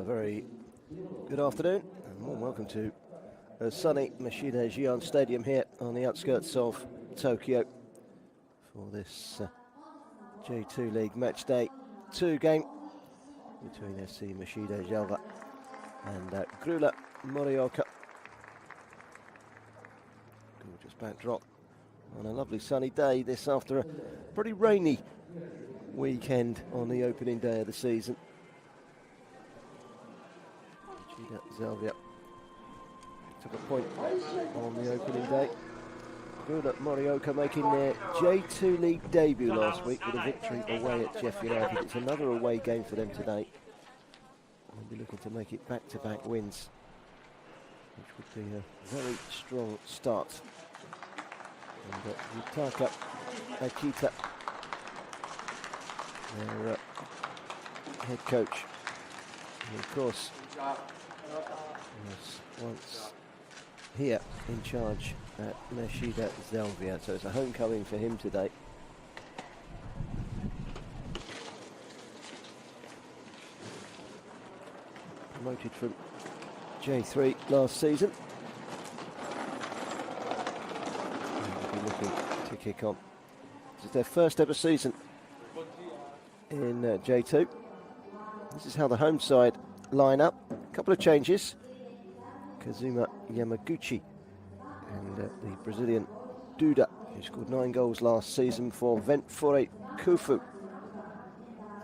very good afternoon and warm welcome to sunny Machida Gion Stadium here on the outskirts of Tokyo for this J2 League Match Day 2 game between FC Machida Zelvia and Grulla Morioka. Gorgeous backdrop on a lovely sunny day this after a pretty rainy weekend on the opening day of the season. Machida Zelvia took a point on the opening day. Grulla Morioka making their J2 League debut last week with a victory away at Jeff United. It's another away game for them today. They'll be looking to make it back-to-back wins, which would be a very strong start. And Yutaka Akita, their head coach, who of course was once here in charge at Machida Zelvia, so it's a homecoming for him today. Promoted from J3 last season. And we'll be looking to kick on. This is their first ever season in J2. This is how the home side line up. A couple of changes. Kazuma Yamaguchi and the Brazilian Duda, who scored 9 goals last season for Ventfore Kufu.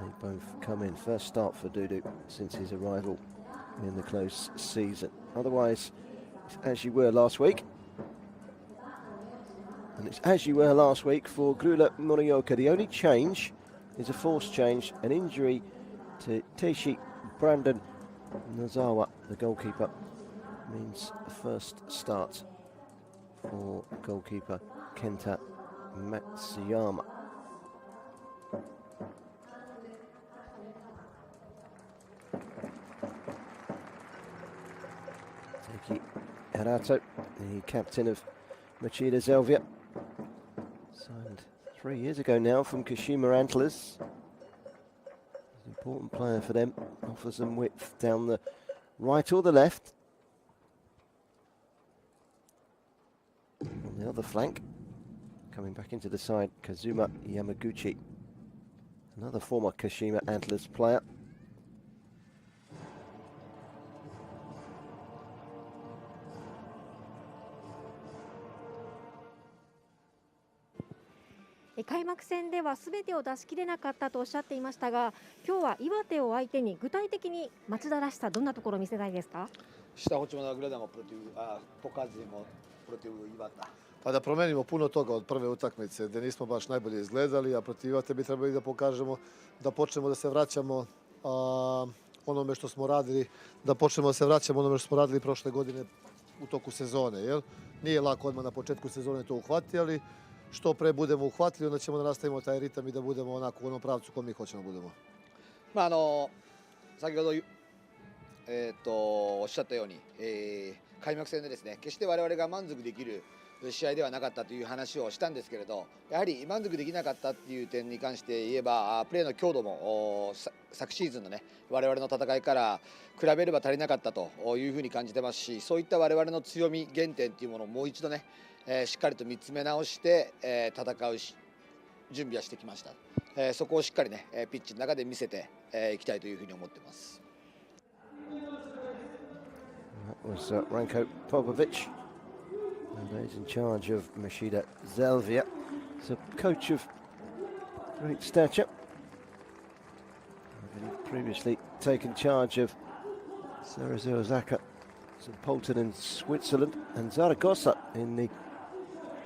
They both come in. First start for Dudu since his arrival in the close season. Otherwise, it's as you were last week. And it's as you were last week for Grulla Morioka. The only change is a forced change, an injury to Teishi Brandon Nozawa, the goalkeeper. Means the first start for goalkeeper Kenta Matsuyama. Taki Harato, the captain of Machida Zelvia, signed 3 years ago now from Kashima Antlers. An important player for them, offers them width down the right or the left. On the other flank, coming back into the side, Kazuma Yamaguchi, another former Kashima Antlers player. 開幕戦では全てを出し切れなかったとおっしゃっていましたが、今日は岩手を相手に具体的に町田らしさどんなところを見せたいですか? Šta hoćemo da gledamo protiv, pokazujemo protiv Iwata. Pa da promenimo puno toga od prve utakmice, gdje nismo baš najbolje izgledali, a protiv Iwate bi trebali da pokažemo, da počnemo da se vraćamo onome što smo radili, da počnemo da se vraćamo onome što smo radili prošle godine u toku sezone. Jel? Nije lako odmah na početku sezone to uhvatiti, ali što pre budemo uhvatili, onda ćemo da nastavimo taj ritam i da budemo onako u onom pravcu kom mi hoćemo da budemo. 先ほどおっしゃったように、開幕戦でですね、決して我々が満足できる試合ではなかったという話をしたんですけれど、やはり満足できなかったっていう点に関して言えば、プレーの強度も昨シーズンのね、我々の戦いから比べれば足りなかったというふうに感じてますし、そういった我々の強み、原点っていうものをもう一度ね、しっかりと見つめ直して戦う準備はしてきました。そこをしっかりね、ピッチの中で見せていきたいというふうに思ってます。That was Ranko Popovic, and he's in charge of Machida Zelvia. He's a coach of great stature. He'd previously taken charge of Cerezo Osaka, St. Polten in Switzerland, and Zaragoza in the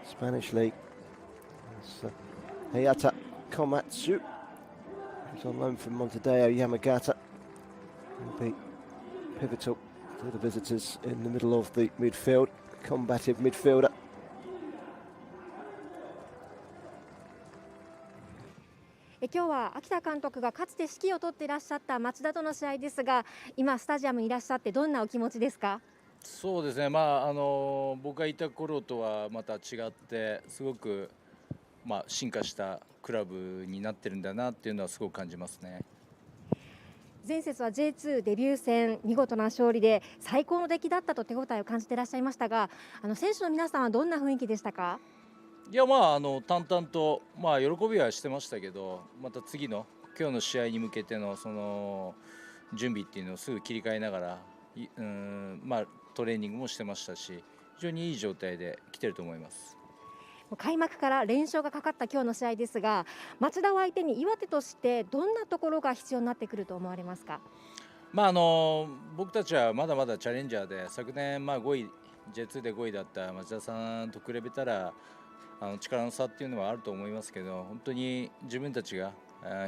Spanish league. Hayata Komatsu, who's on loan from Montevideo Yamagata, will be pivotal to the visitors in the middle of the midfield, combative midfielder. 今日は秋田監督がかつて指揮を執っていらっしゃった町田との試合ですが、今スタジアムにいらっしゃってどんなお気持ちですか？そうですね、僕がいた頃とはまた違ってすごく進化したクラブになってるんだなっていうのはすごく感じますね。前節は J2 デビュー戦見事な勝利で最高の出来だったと手応えを感じていらっしゃいましたが、選手の皆さんはどんな雰囲気でしたか？いや淡々と喜びはしてましたけど、また次の今日の試合に向けてのその準備っていうのをすぐ切り替えながらトレーニングもしてましたし、非常にいい状態で来てると思います。開幕から連勝がかかった今日の試合ですが、町田を相手に岩手としてどんなところが必要になってくると思われますか？僕たちはまだまだチャレンジャーで、昨年5位 J2 で5位だった町田さんと比べたら力の差っていうのはあると思いますけど、本当に自分たちが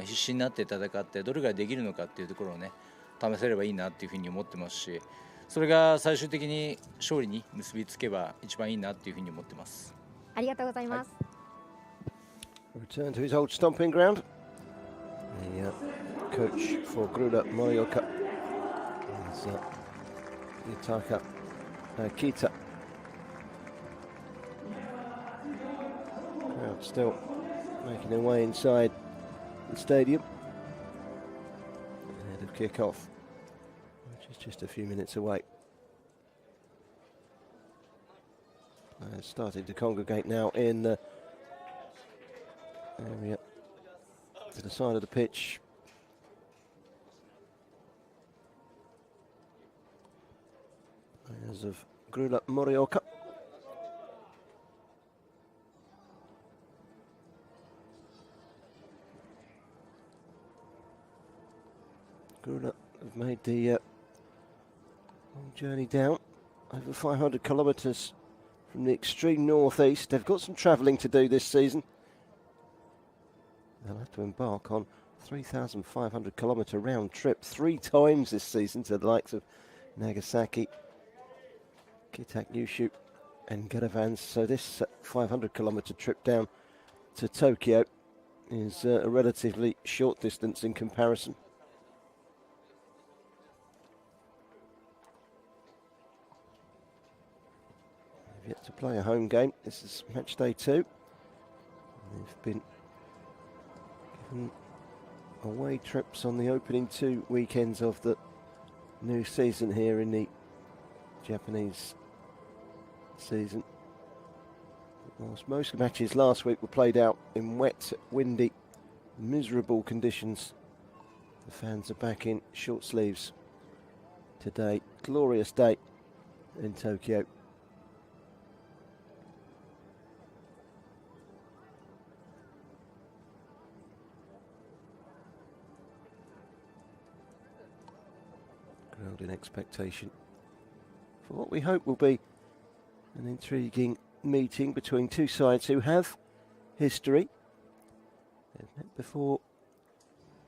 必死になって戦ってどれができるのかっていうところをね試せればいいなっていうふうに思ってますし、それが最終的に勝利に結びつけば一番いいなっていうふうに思ってます。ありがとうございます。Return to his old stomping ground. The coach for Grulla Morioka is Yutaka Kita. Crowd still making their way inside the stadium ahead of kick-off, which is just a few minutes away. Starting to congregate now in the area to the side of the pitch. Players of Grulla Morioka. Grulla have made the long journey down, over 500 kilometres from the extreme northeast. They've got some travelling to do this season. They'll have to embark on 3,500 kilometre round trip 3 times this season to the likes of Nagasaki, Kitakyushu and Garavans. So this 500 kilometre trip down to Tokyo is a relatively short distance in comparison. Yet to play a home game. This is match day 2. They've been given away trips on the opening 2 weekends of the new season here in the Japanese season. Whilst most matches last week were played out in wet, windy, miserable conditions, the fans are back in short sleeves today. Glorious day in Tokyo. In expectation for what we hope will be an intriguing meeting between two sides who have history. They've met before,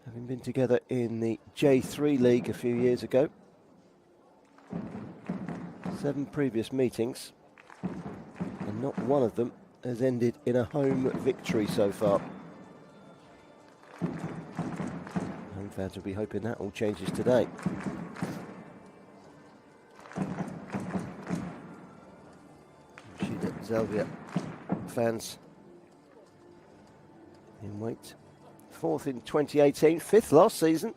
having been together in the J3 League a few years ago. 7 previous meetings, and not one of them has ended in a home victory so far. Home fans will be hoping that all changes today. Machida Zelvia fans in wait. 4th in 2018, 5th last season.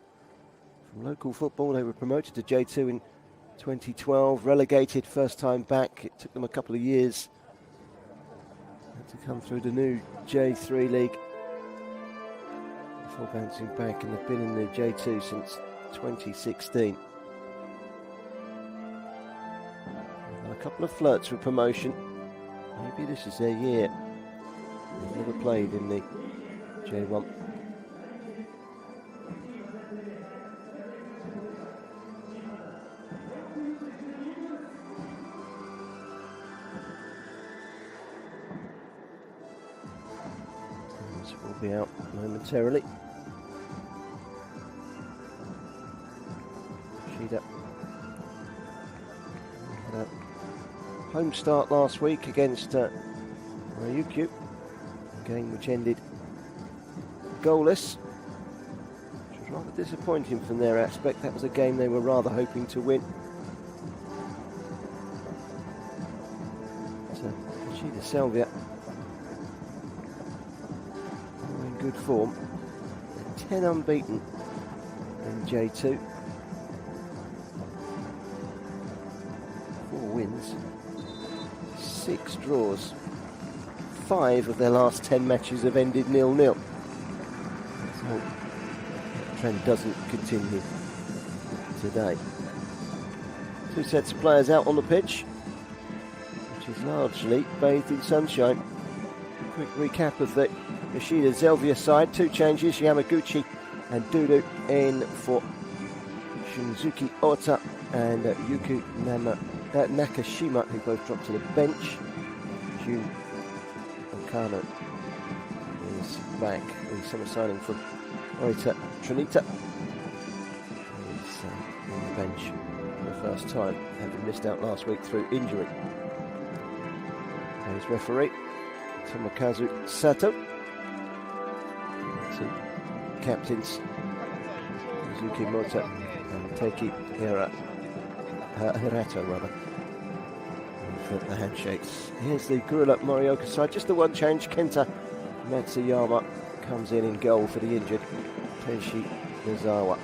From local football, they were promoted to J2 in 2012, relegated first time back. It took them a couple of years to come through the new J3 League before bouncing back, and they've been in the J2 since 2016. A couple of flirts with promotion. Maybe this is their year. They've never played in the J1. This will be out momentarily. Machida had a home start last week against Ryukyu, a game which ended goalless, which was rather disappointing from their aspect. That was a game they were rather hoping to win. So Machida Zelvia in good form, 10 unbeaten in J2. 4 wins, 6 draws. 5 of their last 10 matches have ended 0-0. So the trend doesn't continue today. 2 sets of players out on the pitch, which is largely bathed in sunshine. Quick recap of the Machida Zelvia side. 2 changes, Yamaguchi and Dudu in for Shinzuki Ota and Yuki Nakashima, who both dropped to the bench. Jun Okano is back. The summer signing from Oita Trinita. He's on the bench for the first time, having missed out last week through injury. And his referee, Tomokazu Sato. 2 captains, Suzuki Mota and Teki Hirato rather, for the handshakes. Here's the Grulla Morioka side, just the 1 change. Kenta Matsuyama comes in goal for the injured Teishi Mizawa.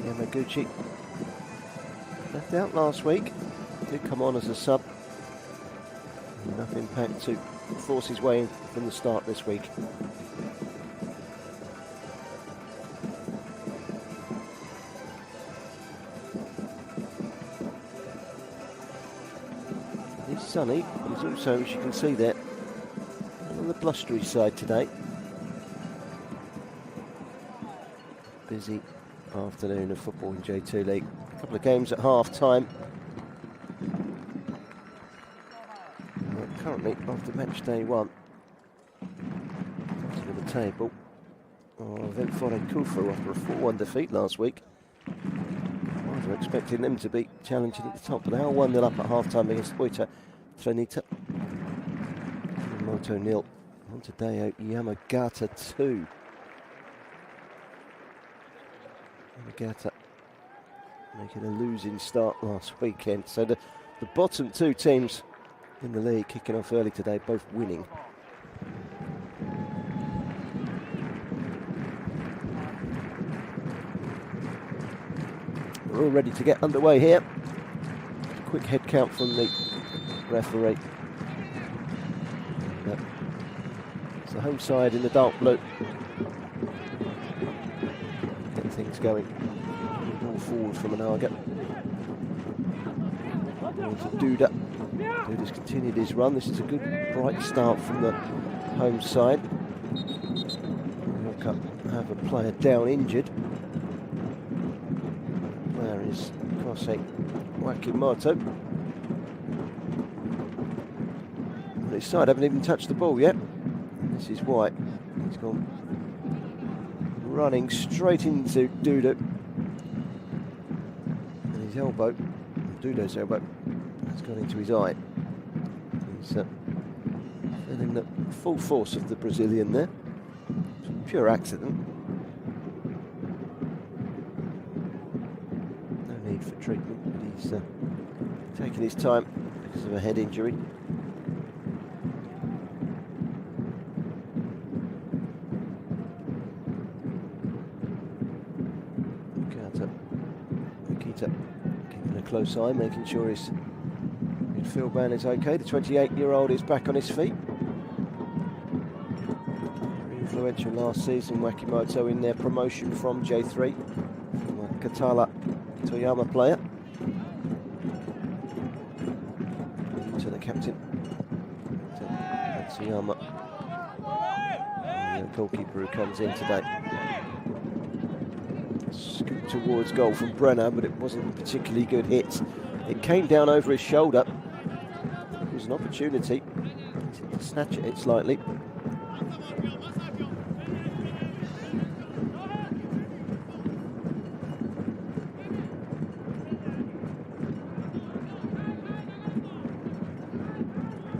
Yamaguchi left out last week, did come on as a sub. Enough impact to force his way in from the start this week. It's sunny, but it's also, as you can see there, on the blustery side today. Busy afternoon of football in J2 League. A couple of games at half time. Currently, after match day 1, to the table, Ventfore Kufu after a 4-1 defeat last week. I was expecting them to be challenging at the top, but they are 1-0 up at half time against Oita Trinita. Moto 0. On to Deo Yamagata 2. Yamagata making a losing start last weekend. So the bottom 2 teams in the league kicking off early today, both winning. We're all ready to get underway here. Quick head count from the referee. It's the home side in the dark blue. Get things going. Ball forward from Anaga. To Duda. Duda's continued his run. This is a good bright start from the home side. Morioka have a player down injured. There is Kosei Wakimoto. His side haven't even touched the ball yet. This is White. He's gone running straight into Duda. And his elbow, Duda's elbow, has gone into his eye. He's feeling the full force of the Brazilian there. Pure accident. No need for treatment, but he's taking his time because of a head injury. Nikita keeping a close eye, making sure his midfield man is okay. The 28-year-old is back on his feet. Very influential last season, Wakimoto, in their promotion from J3. From a Katala Toyama player. To the captain, Matsuyama. The goalkeeper who comes in today. Scoot towards goal from Brenner, but it wasn't a particularly good hit. It came down over his shoulder. It was an opportunity to snatch at it slightly.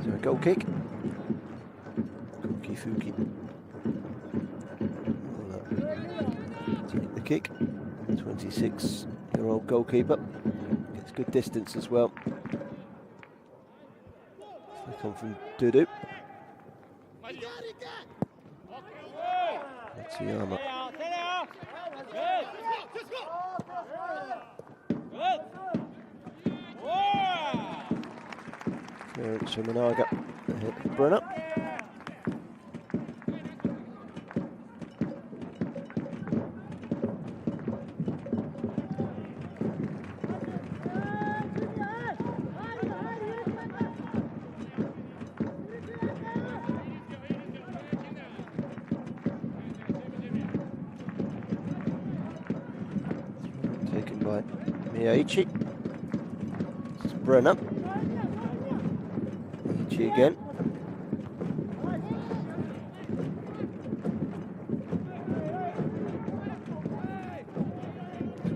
So a goal kick. Fuki. Take the kick. 26-year-old goalkeeper. Gets good distance as well. They come from Dudu. Matsuyama. Clearance from Managa. Ahead of Brenner. Taken by MEIJI. It's Brenner. MEIJI again.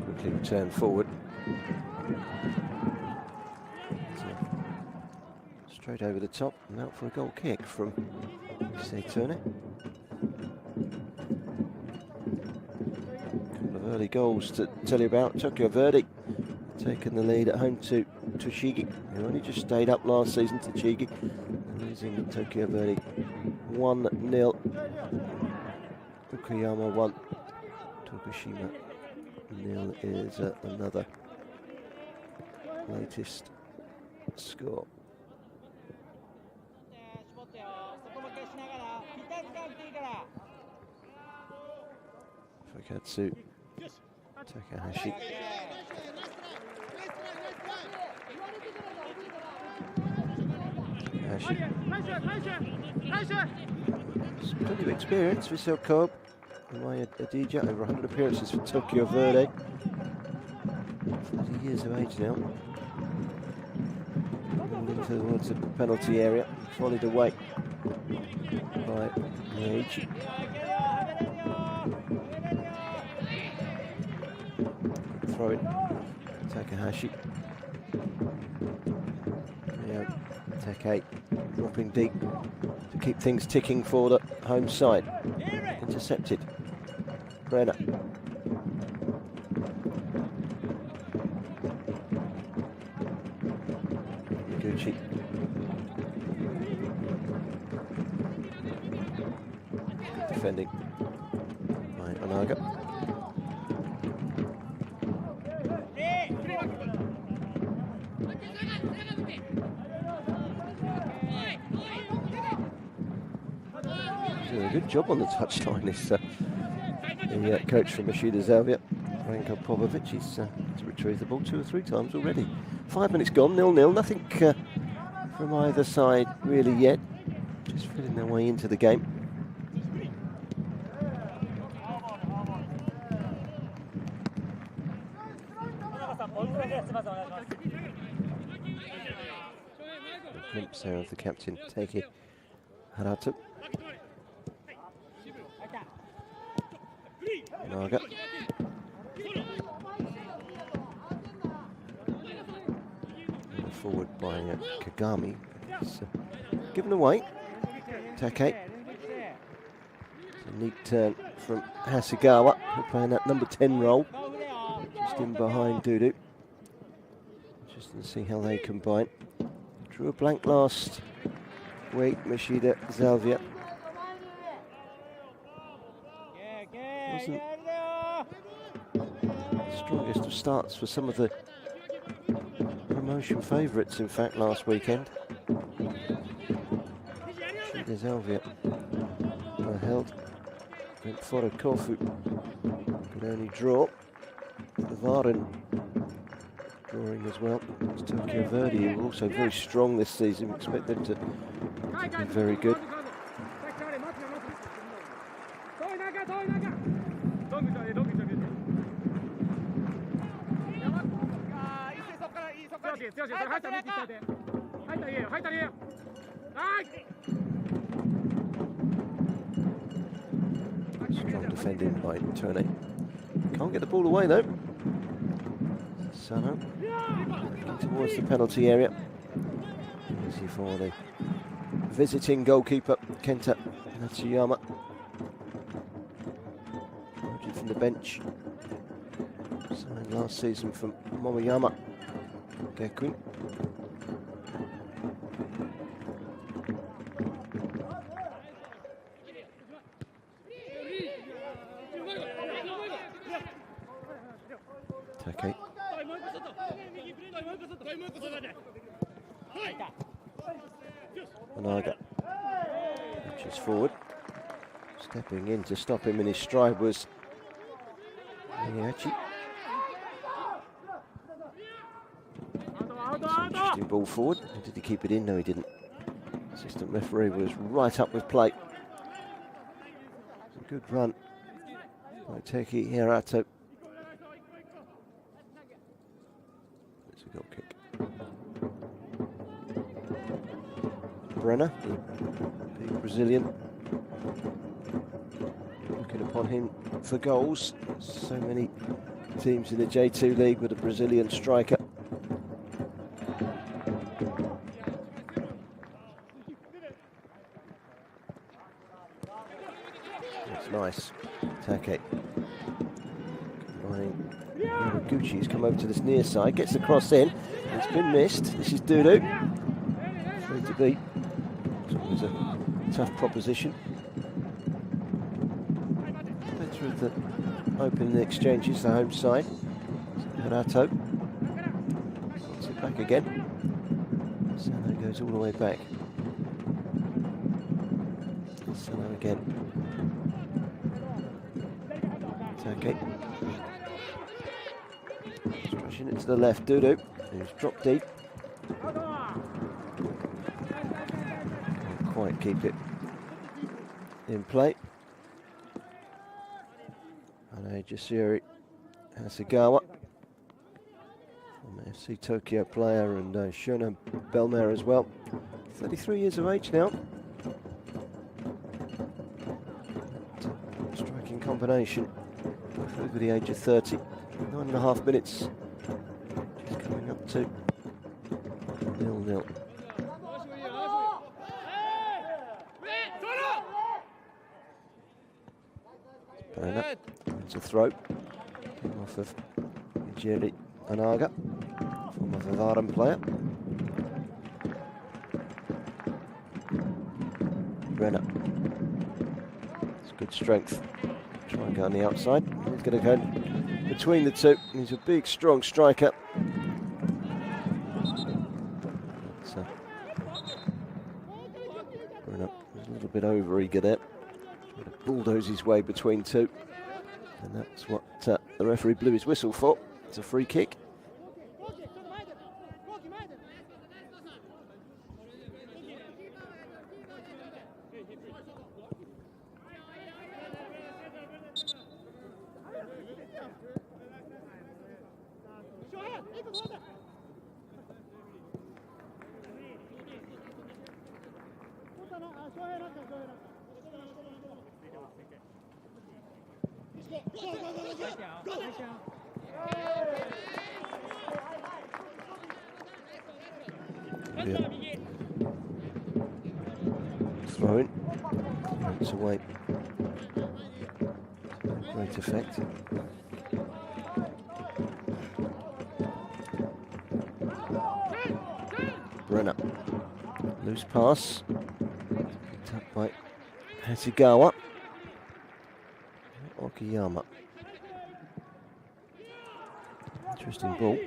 Quickly return forward. So, straight over the top and out for a goal kick from Seitone. Early goals to tell you about. Tokyo Verdy taking the lead at home to Tochigi, who only just stayed up last season. Tochigi losing Tokyo Verdy 1-0. Okayama 1, Tokushima 0 is another latest score. Fakatsu Takahashi. Plenty of experience for Silkob. MEIJI Adija, over 100 appearances for Tokyo Verdy. 30 years of age now. Moving towards the penalty area, volleyed away by MEIJI. Throw it, Takahashi. Yeah, Take dropping deep to keep things ticking for the home side. Intercepted. Brenner. Gucci. Good defending by Onaga. Doing a good job on the touchline, this the coach from Machida Zelvia, Ranko Popovic. He's retrieved the ball 2 or 3 times already. 5 minutes gone, 0-0. Nothing from either side really yet. Just feeling their way into the game. Glimpse there of the captain, Teiki Haratu. Naga. Forward by Kagami. It's, given away. Take. It's a neat turn from Hasegawa, who's playing that number 10 role. Just in behind Dudu. Just to see how they combine. Drew a blank last week, Machida Zelvia. Wasn't the strongest of starts for some of the promotion favourites, in fact, last weekend. Machida Zelvia held. Brentford Kofu could only draw. The Varen drawing as well. It's Tokyo Verdy, who are also very strong this season. We expect them to be very good. Strong defending by Tone. Can't get the ball away though. Sano towards the penalty area. Easy for the visiting goalkeeper Kenta Matsuyama. Promoted from the bench. Signed last season from Momoyama Gekun. Take. Onaga pitches forward. Stepping in to stop him in his stride was Miyachi. Interesting ball forward. Did he keep it in? No, he didn't. Assistant referee was right up with play. It's a good run by Teki Hirato. It's a goal kick. Brenner, the big Brazilian, looking upon him for goals. So many teams in the J2 League with a Brazilian striker. That's nice. Take. Gucci's come over to this near side, gets the cross in. It's been missed. This is Dudu. Free to beat. It was a tough proposition. Better of the opening the exchanges, the home side. Harato wants it back again. Sano goes all the way back. Sano again. Take. Stretching it to the left, Dudu, who's dropped deep. Can't quite keep it in play. And Jasiri Hasegawa, from FC Tokyo player, and Shona Belmer as well. 33 years of age now. Striking combination. Both over the age of 30. 9.5 minutes. Just coming up to 0-0. Brenner, it's a throw. Came off of Ijeri Anaga, former Vivaren player. Brenner. It's good strength. Try and go on the outside. He's going to go between the two. He's a big, strong striker. So, Brenner was a little bit over eager there. Trying to bulldoze his way between two. And that's what the referee blew his whistle for. It's a free kick. Yeah. Throw in. It's away. Great effect. Brenner. Loose pass. Picked up by Hasegawa. Okiyama. Interesting ball.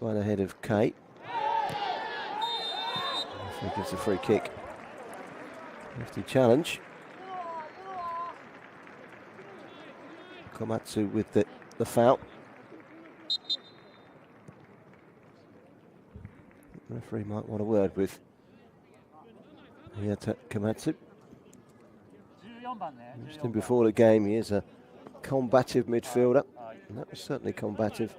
Right ahead of Kate. I think it's a free kick. Hefty challenge. Komatsu with the foul. The referee might want a word with Iwate Komatsu. Just in before the game, he is a combative midfielder, and that was certainly combative.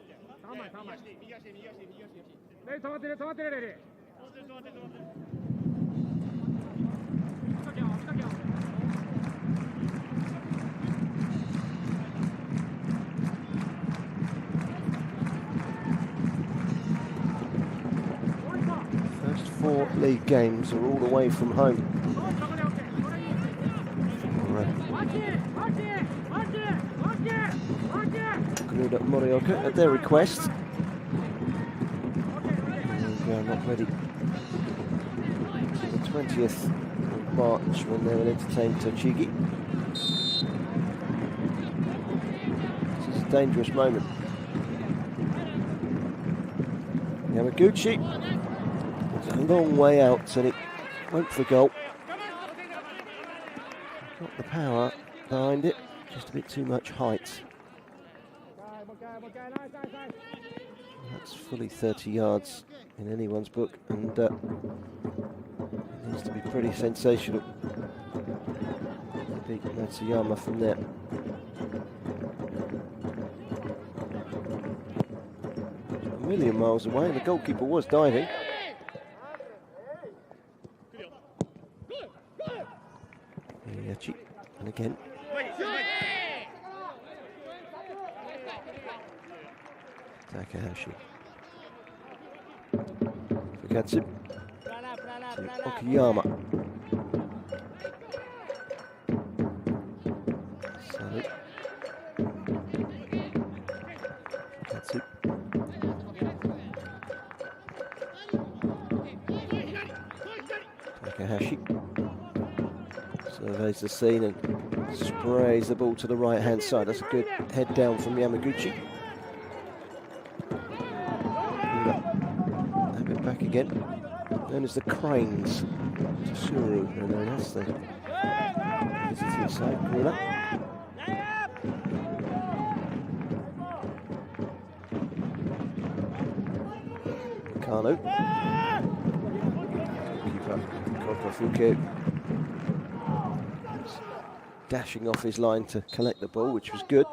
First 4 league games are all away from home. Grulla Morioka at their request. We are not ready until the 20th of March when they will entertain Tochigi. This is a dangerous moment. Yamaguchi, it's a long way out and it went for goal. Got the power behind it, just a bit too much height. That's fully 30 yards in anyone's book, and it needs to be pretty sensational to beat Matsuyama from there. A million miles away, and the goalkeeper was diving. Yachi, and again. Takahashi. Fukatsu to Okuyama. Salu. Fukatsu. Takahashi surveys the scene and sprays the ball to the right hand side. That's a good head down from Yamaguchi. Back again, known as the Cranes. Tsuru, and that's the visiting side. Grulla. Kano. Keeper Kokofuke dashing off his line to collect the ball, which was good.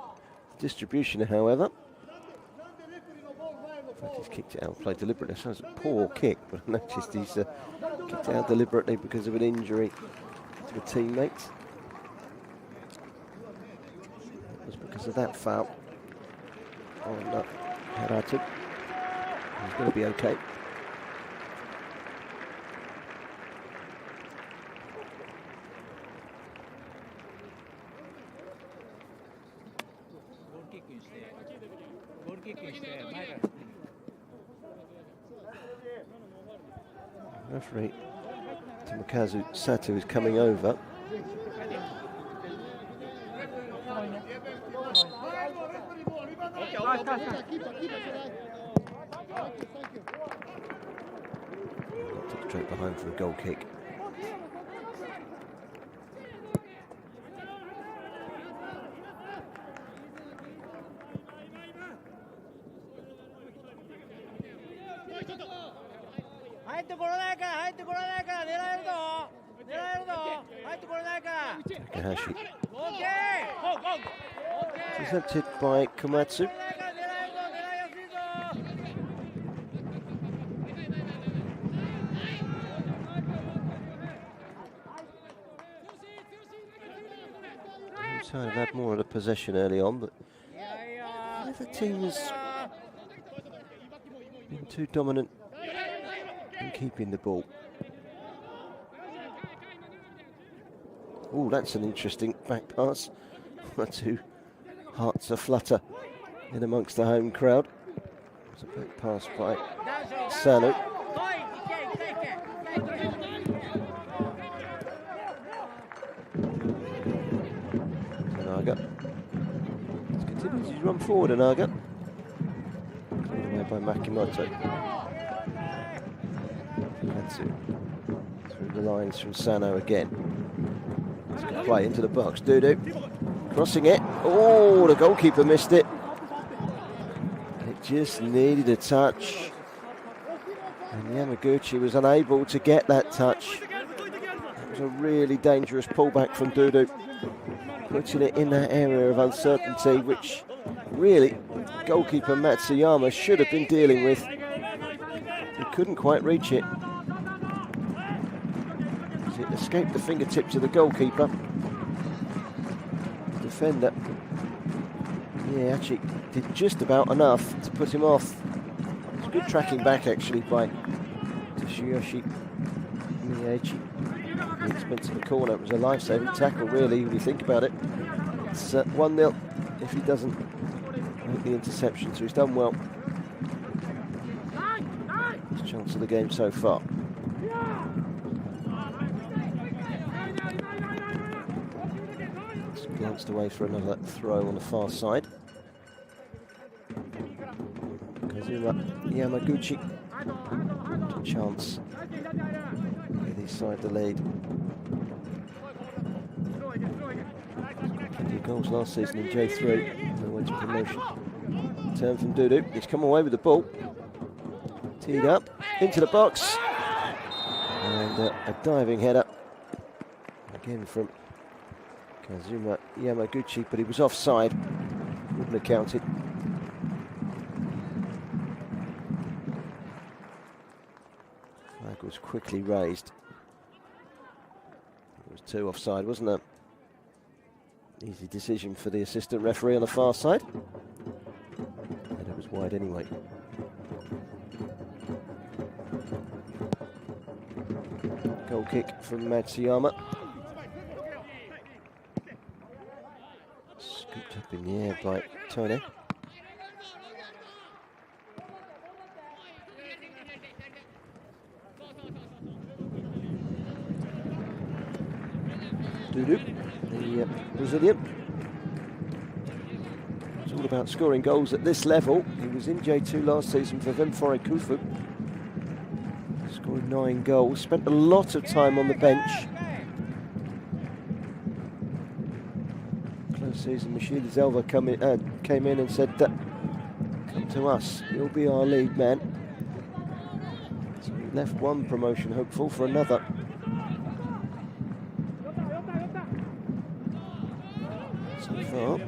Distribution, however. He's kicked it out, played deliberately. That was a poor kick, but I noticed he's kicked it out deliberately because of an injury to a teammate. It was because of that foul on Haratu. He's going to be okay. Referee Tomokazu Sato is coming over. Took straight behind for a goal kick. Takahashi. Intercepted by Komatsu. So I've had more of the possession early on, but the team has been too dominant in keeping the ball. Oh, that's an interesting back pass. Two hearts aflutter in amongst the home crowd. It's a back pass by Sano. Anaga. Let's continue to run forward, Anaga. Cleared away by Makimoto. Katsu through the lines from Sano again. Play into the box. Dudu crossing it. Oh, the goalkeeper missed it. It just needed a touch, and Yamaguchi was unable to get that touch. It was a really dangerous pullback from Dudu, putting it in that area of uncertainty, which really goalkeeper Matsuyama should have been dealing with. He couldn't quite reach it. It escaped the fingertips of the goalkeeper. The defender, yeah, actually did just about enough to put him off. It's good tracking back actually by Tsuyoshi MEIJI, the expensive corner. It was a life-saving tackle, really, when you think about it. It's 1-0 if he doesn't make the interception, so he's done well. His chance of the game so far. Just glanced away for another throw on the far side. Yamaguchi, chance with his side the lead. Plenty of goals last season in J3, no way to promotion. Turn from Dudu, he's come away with the ball. Teed up, into the box. And a diving header. Again from Kazuma Yamaguchi, but he was offside. Wouldn't have counted. Flag was quickly raised. It was 2 offside, wasn't it? Easy decision for the assistant referee on the far side. And it was wide anyway. Goal kick from Matsuyama. Scooped up in the air by Tone. Dudu, the Brazilian. It's all about scoring goals at this level. He was in J2 last season for Vemfore Kufu. Scored 9 goals, spent a lot of time on the bench. Close season, Machida Zelvia came in and said, come to us, you'll be our lead man. So he left one promotion hopeful for another. So far, 1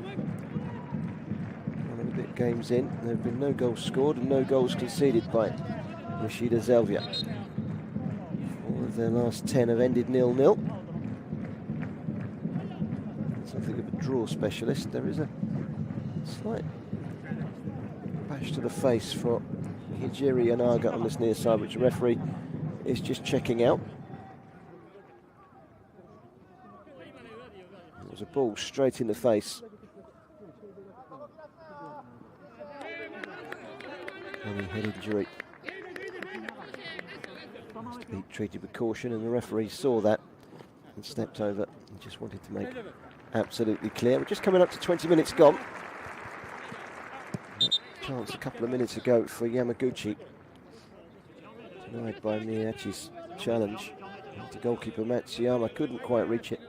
and a bit games in, there have been no goals scored and no goals conceded by Machida Zelvia. 4 of their last 10 have ended 0-0. Something of a draw specialist. There is a slight bash to the face for Hijiri Yanaga on this near side, which the referee is just checking out. It was a ball straight in the face. Any head injury. Has to be treated with caution, and the referee saw that and stepped over and just wanted to make absolutely clear. We're just coming up to 20 minutes gone. That chance a couple of minutes ago for Yamaguchi, denied by MEIJI's challenge. The goalkeeper Matsuyama couldn't quite reach it.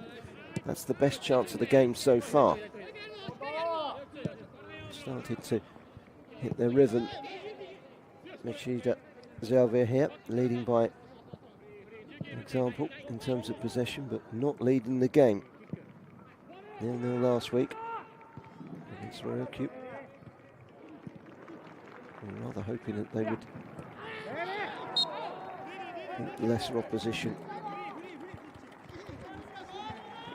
That's the best chance of the game so far. Started to hit their rhythm. Machida Zelvia here, leading by example in terms of possession, but not leading the game. 0-0 last week against Morioka. I'm rather hoping that they would beat lesser opposition.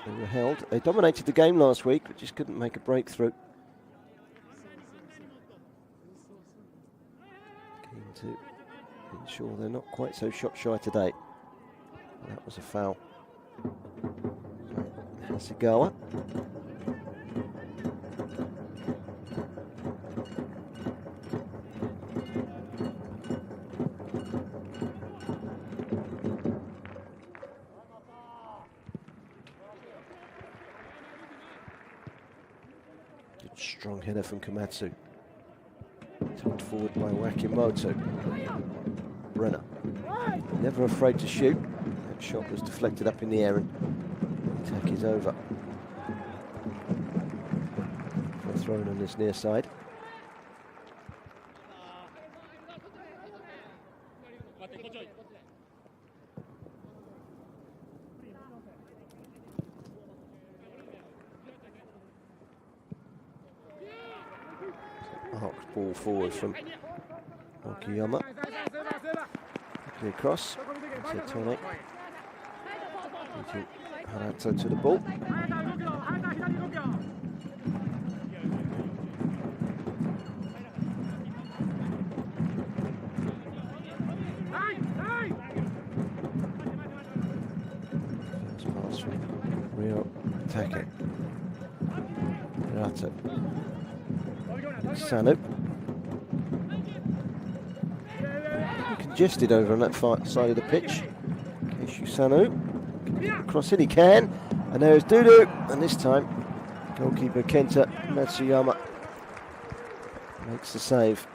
They were held. They dominated the game last week, but just couldn't make a breakthrough. Keen to ensure they're not quite so shot shy today. That was a foul. Hasegawa. Good strong header from Komatsu. Tucked forward by Wakimoto. Brenner. Never afraid to shoot. That shot was deflected up in the air and the attack is over. Thrown on this near side. Arced ball forward from Okiyama. Quickly across to Tone. Harato to the ball. attacking. Hirata. Sanu. Congested over on that far side of the pitch. Keishu Sanu. Cross in he can. And there's Dudu. And this time, goalkeeper Kenta Matsuyama makes the save.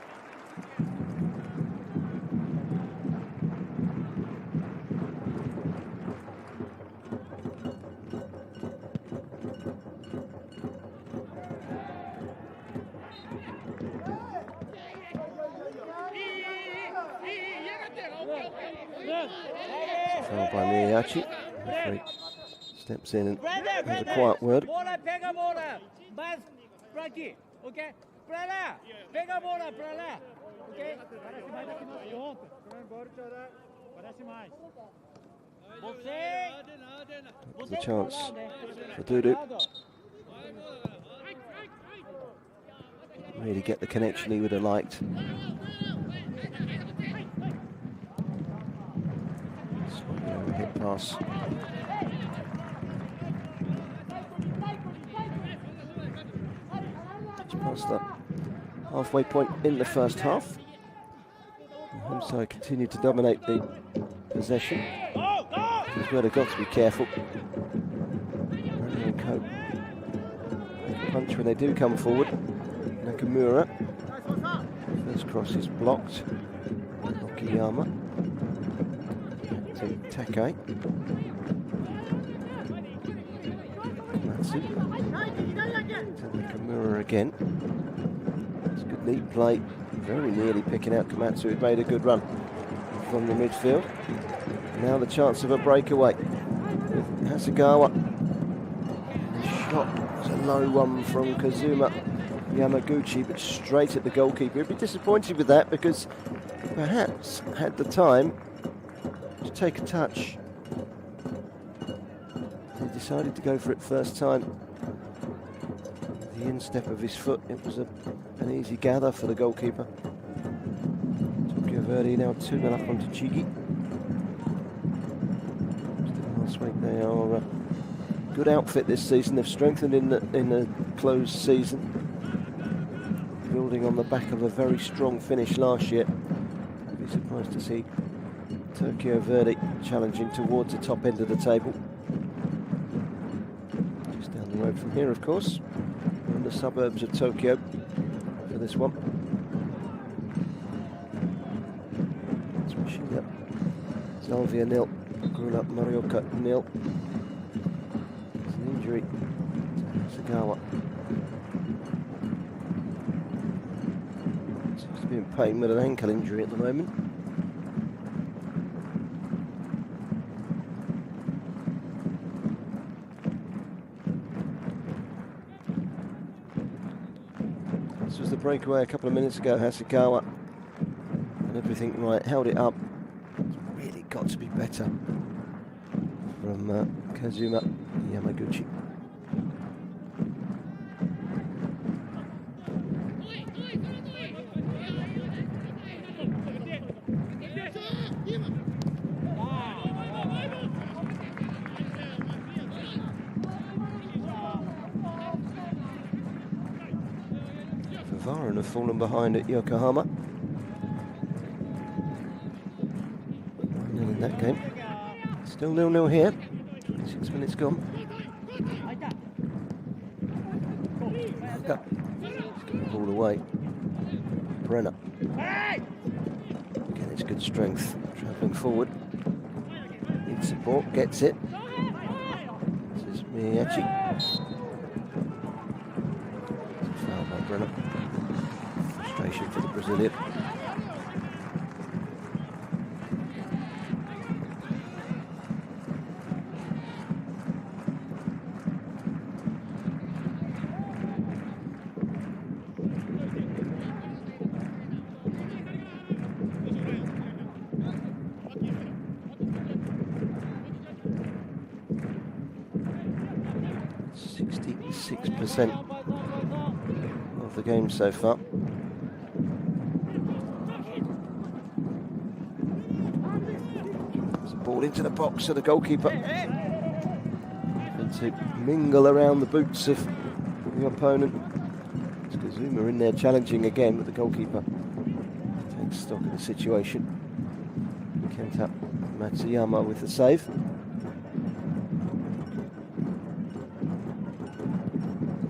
Foul by Miyachi. Referee steps in and has a quiet word. There's a chance for Dudu. Really get the connection he would have liked. Slightly overhit pass. Just past the halfway point in the first half. The home side continued to dominate the possession. He's really got to be careful. And cope. Punch when they do come forward. Nakamura. First cross is blocked. Okiyama. To Takai. Komatsu. To Nakamura again. It's a good neat play. Very nearly picking out Komatsu, who'd made a good run from the midfield. Now the chance of a breakaway with Hasegawa. The shot was a low one from Kazuma Yamaguchi, but straight at the goalkeeper. He'd be disappointed with that because perhaps had the time to take a touch. He decided to go for it first time. The instep of his foot, it was an easy gather for the goalkeeper. Tokyo Verdy now 2-0 up onto Chigi. Last week they are a good outfit this season. They've strengthened in the closed season, building on the back of a very strong finish last year. I'd be surprised to see Tokyo Verdy challenging towards the top end of the table. Just down the road from here, of course, in the suburbs of Tokyo for this one. It's Machida Zelvia 0, Grulla Morioka 0. It's an injury to Hasegawa. Seems to be in pain with an ankle injury at the moment. This was the breakaway a couple of minutes ago. Hasegawa and everything right, held it up. It's really got to be better from Kazuma Yamaguchi. Varen have fallen behind at Yokohama. 1-0 in that game. Still 0-0 here. 26 minutes gone. He's got the ball away. Brenner. Again, it's good strength. Travelling forward. Needs support. Gets it. This is Miyachi. Foul by Brenner. Frustration for the Brazilian. Of the game so far. There's a ball into the box of the goalkeeper. to mingle around the boots of the opponent. It's Kazuma in there challenging again, but the goalkeeper takes stock of the situation. Kenta Matsuyama with the save.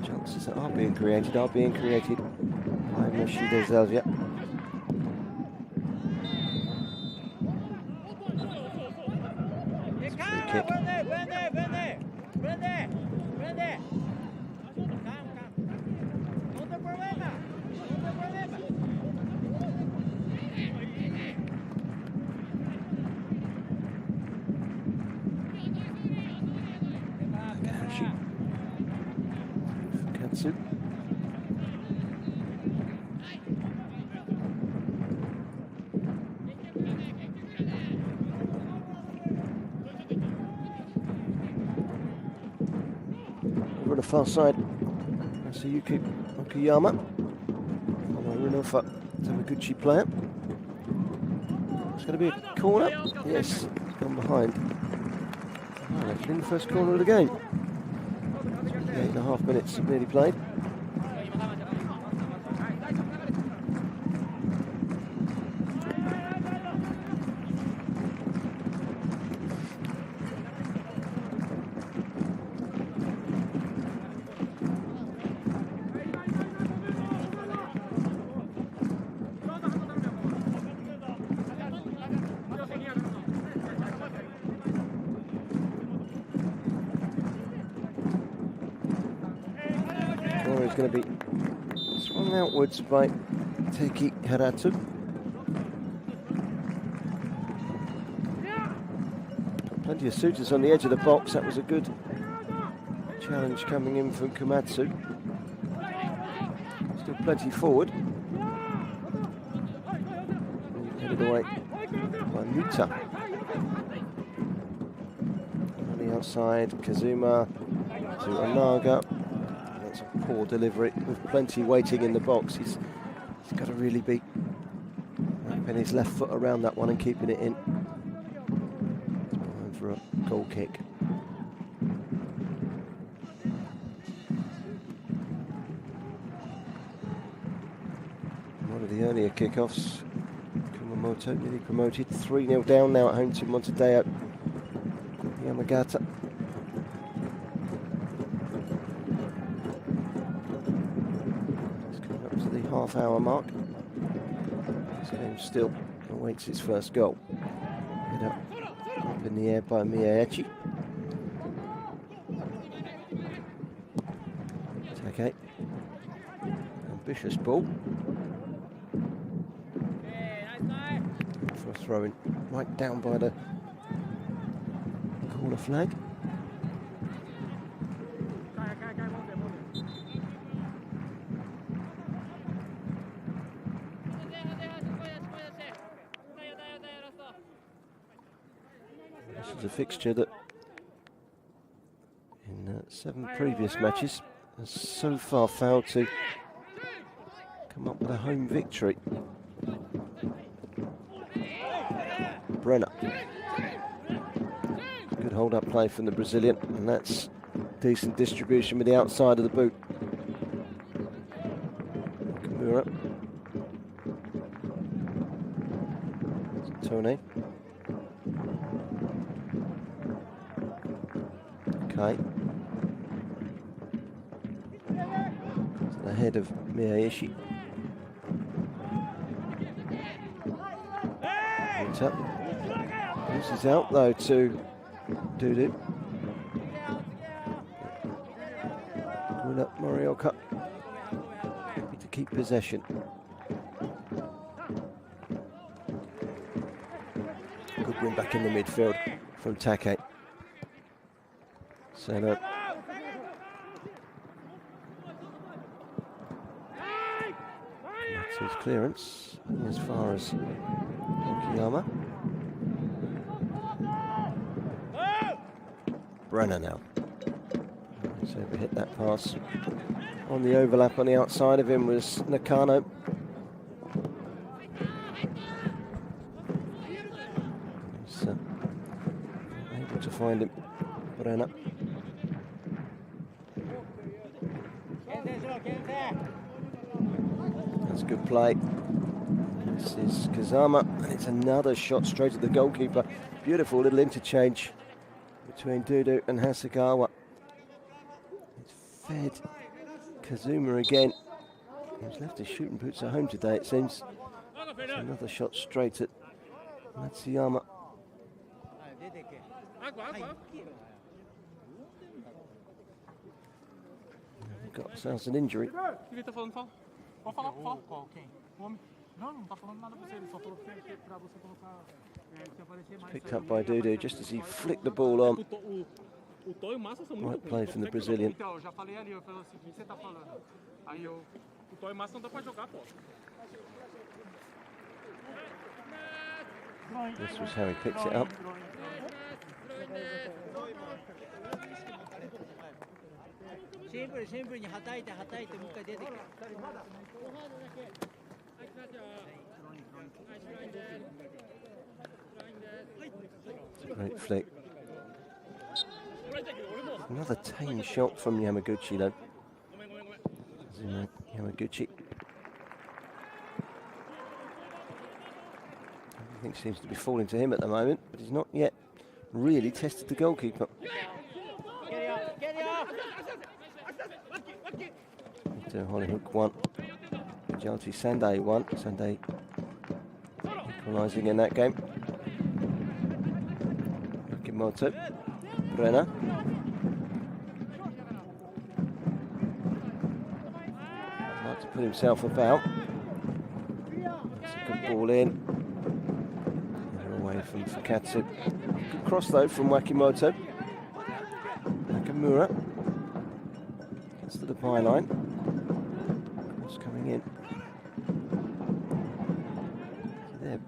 Chances that are being created by Machida Zelvia. Free kick. Katsu. Over the far side, Masayuki Okuyama. Runofa Tamaguchi player. It's going to be a corner. Yes, it's gone behind. In the first corner of the game. 8.5 minutes nearly played. Is going to be swung outwards by Teiki Haratu. Plenty of suitors on the edge of the box. That was a good challenge coming in from Komatsu. Still plenty forward. Headed away by Muta. On the outside, Kazuma to Onaga. That's a poor delivery with plenty waiting in the box. He's got to really be wrapping his left foot around that one and keeping it in. It's behind for a goal kick. One of the earlier kickoffs, Kumamoto nearly promoted. 3-0 down now at home to Montevideo Yamagata. Half-hour mark. This game still awaits its first goal. Hit up in the air by MEIJI. Take ambitious ball. For a throw-in right down by the corner flag. This is a fixture that in 7 previous matches has so far failed to come up with a home victory. Brenner. Good hold-up play from the Brazilian, and that's decent distribution with the outside of the boot. Kimura. Tony. Okay. Ahead of MEIJI. This is out though to Dudu. Grulla Morioka. Happy to keep possession. Good win back in the midfield from Take. Seno. That's his clearance as far as Okuyama. Brenner now. So we hit that pass. On the overlap on the outside of him was Nakano. He's able to find him. Brenner. That's good play. This is Kazama, and it's another shot straight at the goalkeeper. Beautiful little interchange between Dudu and Hasegawa. It's fed Kazuma again. He's left his shooting boots at home today, it seems. It's another shot straight at Matsuyama. We've got ourselves an injury. Picked up by Dudu just as he flicked the ball on. Right play from the Brazilian. This was how he picked it up. Great flick. Another tame shot from Yamaguchi though. Yamaguchi. Everything seems to be falling to him at the moment, but he's not yet really tested the goalkeeper. Hollyhook 1. Jalti Sandai 1. Sandai equalising in that game. Akimoto. Brenner. Like to put himself about. That's a good ball in. Away from Fukatsu. Good cross though from Wakimoto. Nakamura. Gets to the byline. Cross coming in. They're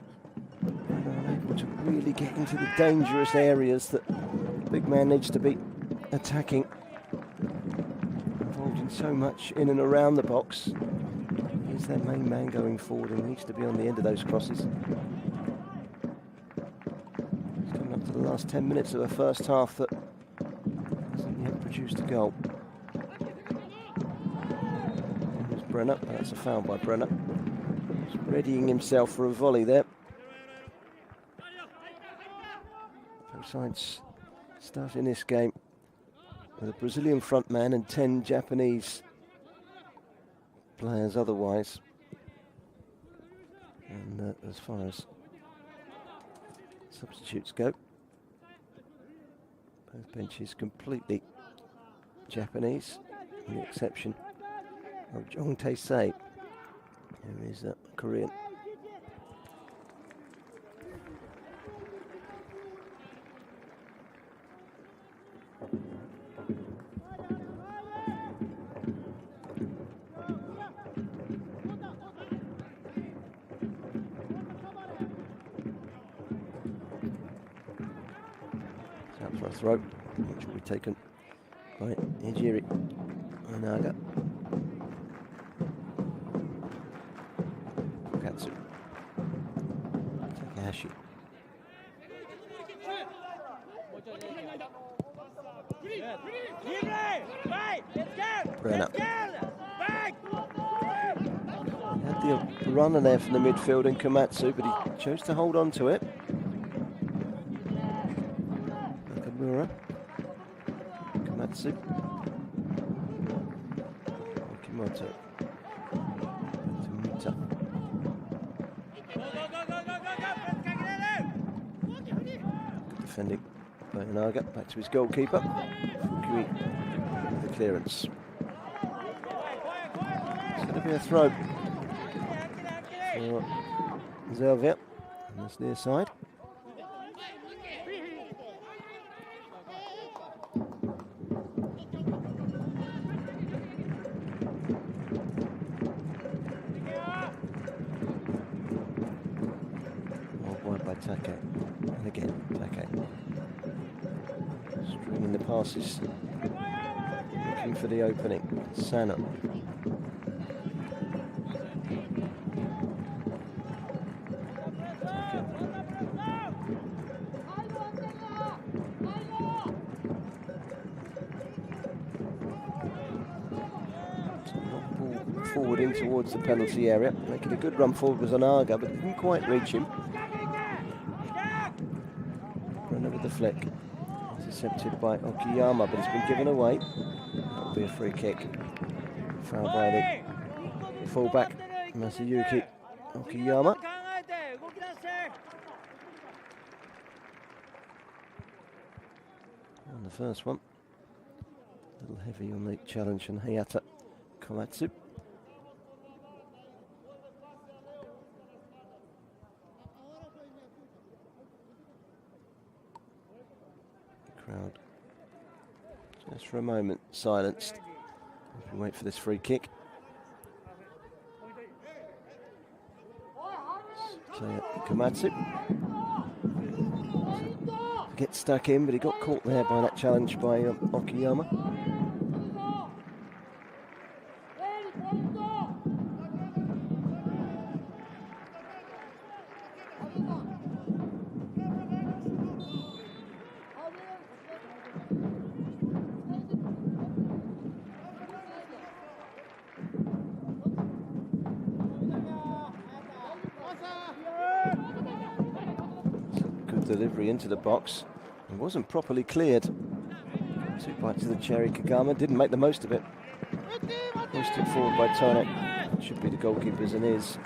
unable to really get into the dangerous areas that the big man needs to be attacking. Involved in so much in and around the box. He's their main man going forward and needs to be on the end of those crosses. The last 10 minutes of the first half that hasn't yet produced a goal. There's Brenner. That's a foul by Brenner. He's readying himself for a volley there. Both sides starting this game with a Brazilian front man and 10 Japanese players otherwise. And as far as substitutes go, both benches completely Japanese, with the exception of Jong Tae-sei, who is Korean. For a throw, which will be taken by Ejiri Onaga. Katsu. Takahashi. Brenner. He had the runner there from the midfield in Komatsu, but he chose to hold on to it. Komatsu. Kimoto. Tomita. Good defending by Onaga. Back to his goalkeeper. Fukui with the clearance. It's going to be a throw for Zelvia on this near side. Take. And again, Take. Stringing the passes. Looking for the opening. Sana. forward in towards the penalty area. Making a good run forward was Onaga, but didn't quite reach him. Runner with the flick. Intercepted by Okiyama, but it's been given away. That'll be a free kick. Foul by the fullback, Masayuki Okiyama. On the first one. A little heavy on the challenge from Hayata Komatsu. The crowd just for a moment silenced as we wait for this free kick. So Komatsu gets stuck in, but he got caught there by that challenge by Okiyama. Delivery into the box. It wasn't properly cleared. 2 bites of the cherry. Kagama didn't make the most of it. Hoisted forward by Tane. Should be the goalkeepers and is.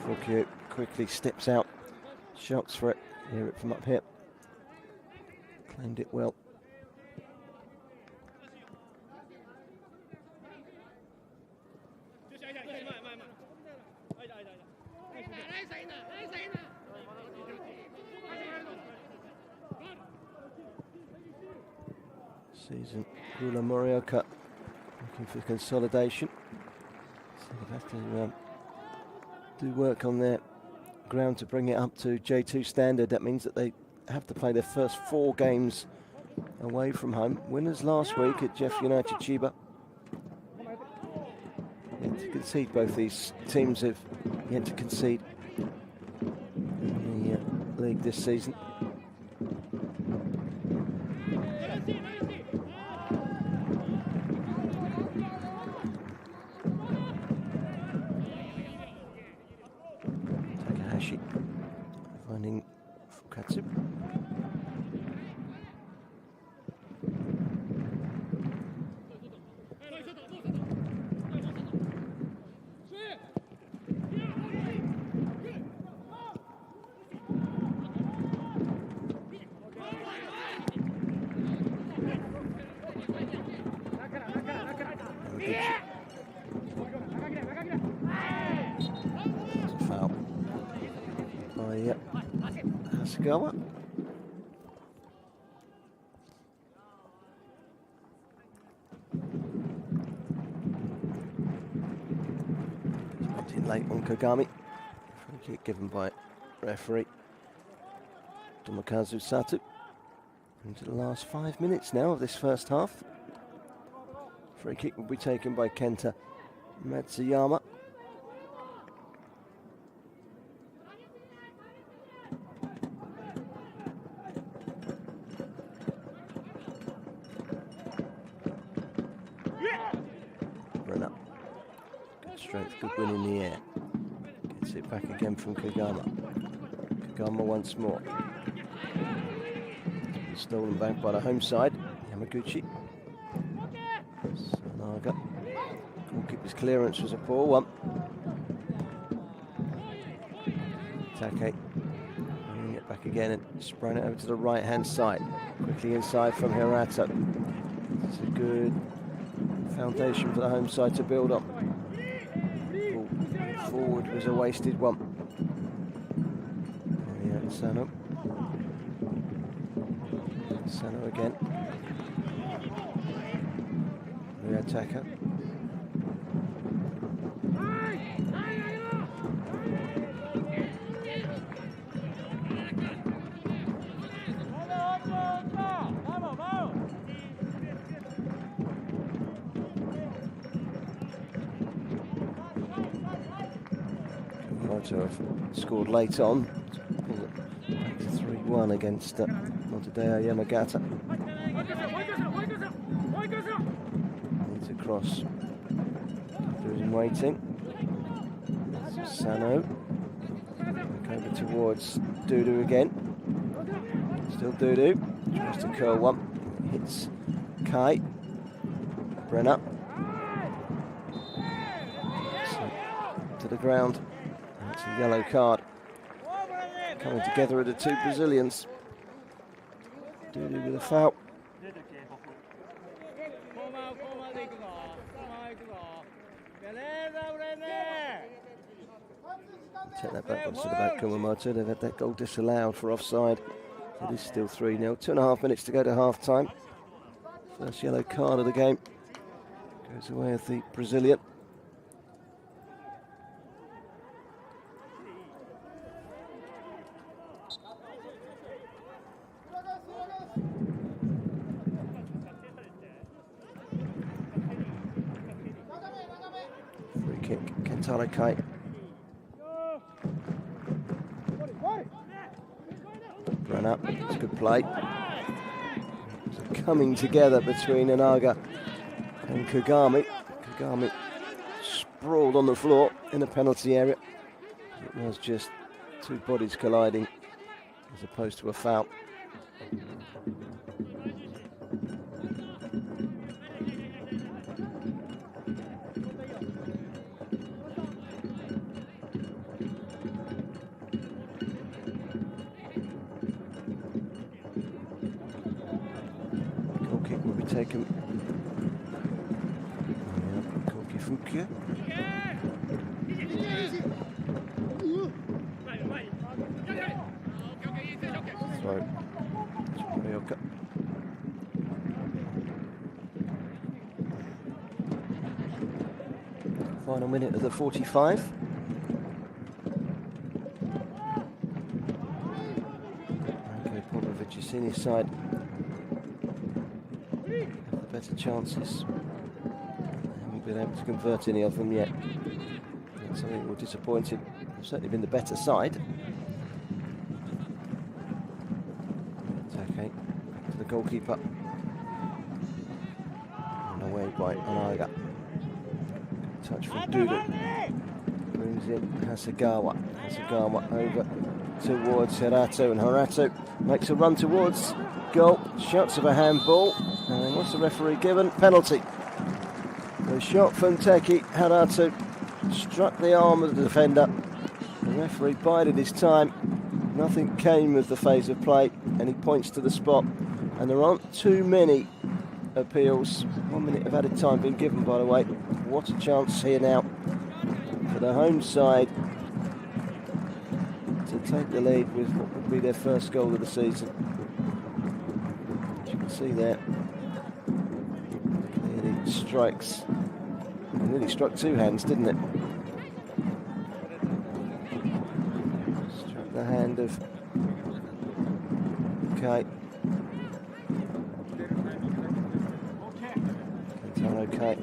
Fukio quickly steps out. Shouts for it. Hear it from up here. Claimed it well. Season Grulla Morioka looking for consolidation. So they have to do work on their ground to bring it up to J2 standard. That means that they have to play their first 4 games away from home. Winners last week at Jeff United Chiba. Yet to concede, both these teams have yet to concede in the league this season. Finding Fukatsu. It's a foul by Hasegawa. Dropped in late on Kagami. Free kick given by referee Tomokazu Sato. Into the last 5 minutes now of this first half. Free kick will be taken by Kenta Matsuyama. Run up. Good strength, good win in the air. Gets it back again from Kagama. Kagama once more. Stolen back by the home side. Yamaguchi. Sanaga. Goalkeeper's clearance was a poor one. Take. Bringing it back again and spraying it over to the right hand side. Quickly inside from Hirata. It's a good foundation for the home side to build on. Ball forward was a wasted one. Sano. Sano again. Ryotaka. Have scored late on. Pulled it back to 3-1 against Montedeo Yamagata. Needs a cross in waiting. Sano. Back over towards Dudu again. Still Dudu. Tries to curl one. Hits Kai. Brenner. So, to the ground. That's a yellow card. Coming together are the two Brazilians. Dudu with a foul. Take that back once about Kumamoto. They've had that goal disallowed for offside. It is still 3-0. 2.5 minutes to go to half time. First yellow card of the game goes away with the Brazilian. Free kick, Kentaro Kai. Run up, it's a good play. So coming together between Anaga and Kagami. Kagami sprawled on the floor in the penalty area. It was just two bodies colliding as opposed to a foul. Taken. Koki Fukia. Throw. Morioka. Final minute of the 45. Okay, Popovic is in his side. Better chances. They haven't been able to convert any of them yet. That's something we're disappointed. They've certainly been the better side. Take to the goalkeeper. And away by Anaga. Touch from Dudu. Brings in Hasegawa. Hasegawa over towards Hirato, and Hirato makes a run towards goal. Shouts of a handball. And what's the referee given? Penalty. The shot from Teki Hirato struck the arm of the defender. The referee bided his time. Nothing came of the phase of play, and he points to the spot. And there aren't too many appeals. 1 minute of added time being given, by the way. What a chance here now for the home side to take the lead with what would be their first goal of the season. As you can see there, clearly strikes. It nearly struck two hands, didn't it? Struck the hand of Kai. Kentaro Kai.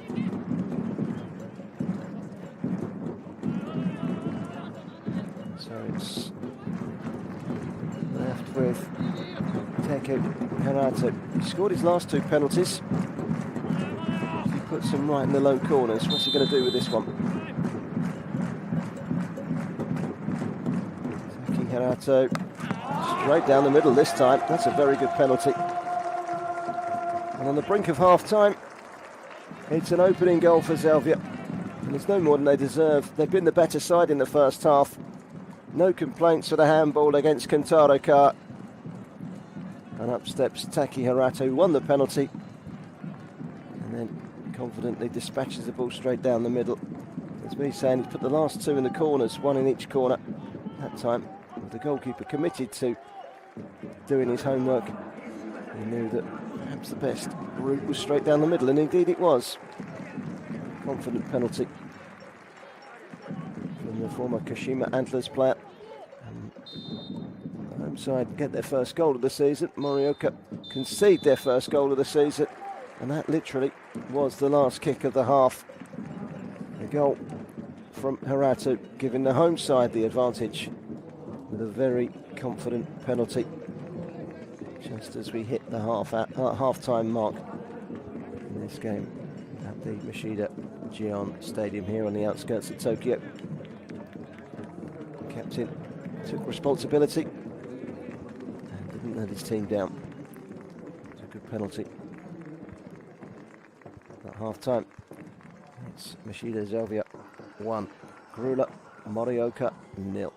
So it's left with Teki Hirato. He scored his last two penalties. He puts them right in the low corners. What's he going to do with this one? Teki Hirato straight down the middle this time. That's a very good penalty. And on the brink of half-time, it's an opening goal for Zelvia. And it's no more than they deserve. They've been the better side in the first half. No complaints for the handball against Kentaro Kai. And up steps Teki Hirato, who won the penalty. And then confidently dispatches the ball straight down the middle. As me saying, he's put the last two in the corners, one in each corner. That time, the goalkeeper committed to doing his homework. He knew that perhaps the best route was straight down the middle, and indeed it was. Confident penalty from the former Kashima Antlers player. The home side get their first goal of the season. Morioka concede their first goal of the season, and that literally was the last kick of the half. A goal from Hirato, giving the home side the advantage with a very confident penalty, just as we hit the half-time mark in this game. That the Machida Gion Stadium here on the outskirts of Tokyo. Captain took responsibility and didn't let his team down. It was a good penalty. At half-time, it's Machida Zelvia 1, Grulla Morioka 0.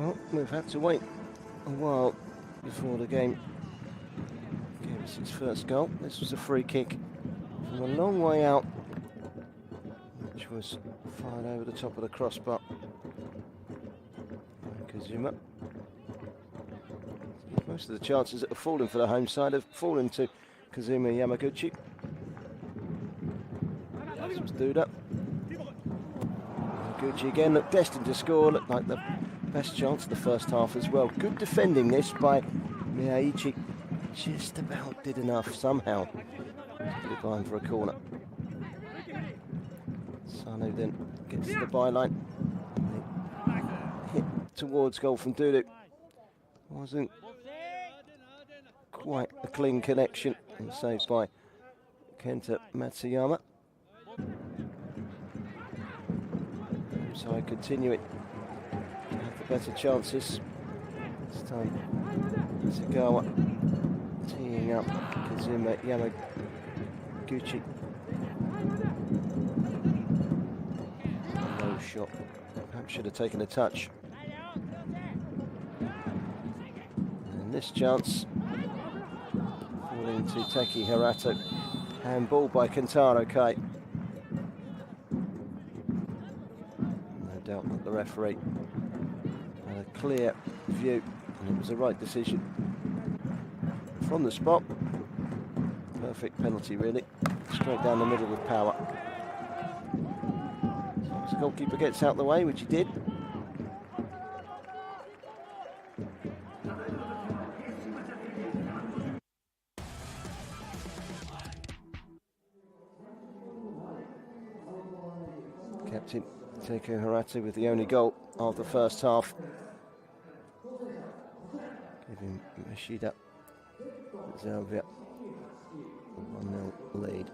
Well, we've had to wait a while before the game gave us its first goal. This was a free kick from a long way out, which was fired over the top of the crossbar by Kazuma. Most of the chances that have fallen for the home side have fallen to Kazuma Yamaguchi. This was Duda. Yamaguchi again looked destined to score, looked like the best chance of the first half as well. Good defending this by MEIJI. Just about did enough somehow to put it behind for a corner. Sanu then gets to the byline. Hit towards goal from Dudu. Wasn't quite a clean connection, and saved by Kenta Matsuyama. So I continue it. Have the better chances. This time, Sagawa teeing up Kazuma Yamaguchi. Low shot. Perhaps should have taken a touch. And this chance falling to Taki Harato. Handball by Kentaro Kai. No doubt that the referee had a clear view, and it was the right decision. From the spot, perfect penalty really, straight down the middle with power. So the goalkeeper gets out the way, which he did. Captain Teiko Haratu with the only goal of the first half, giving Machida Zelvia a 1-0 lead.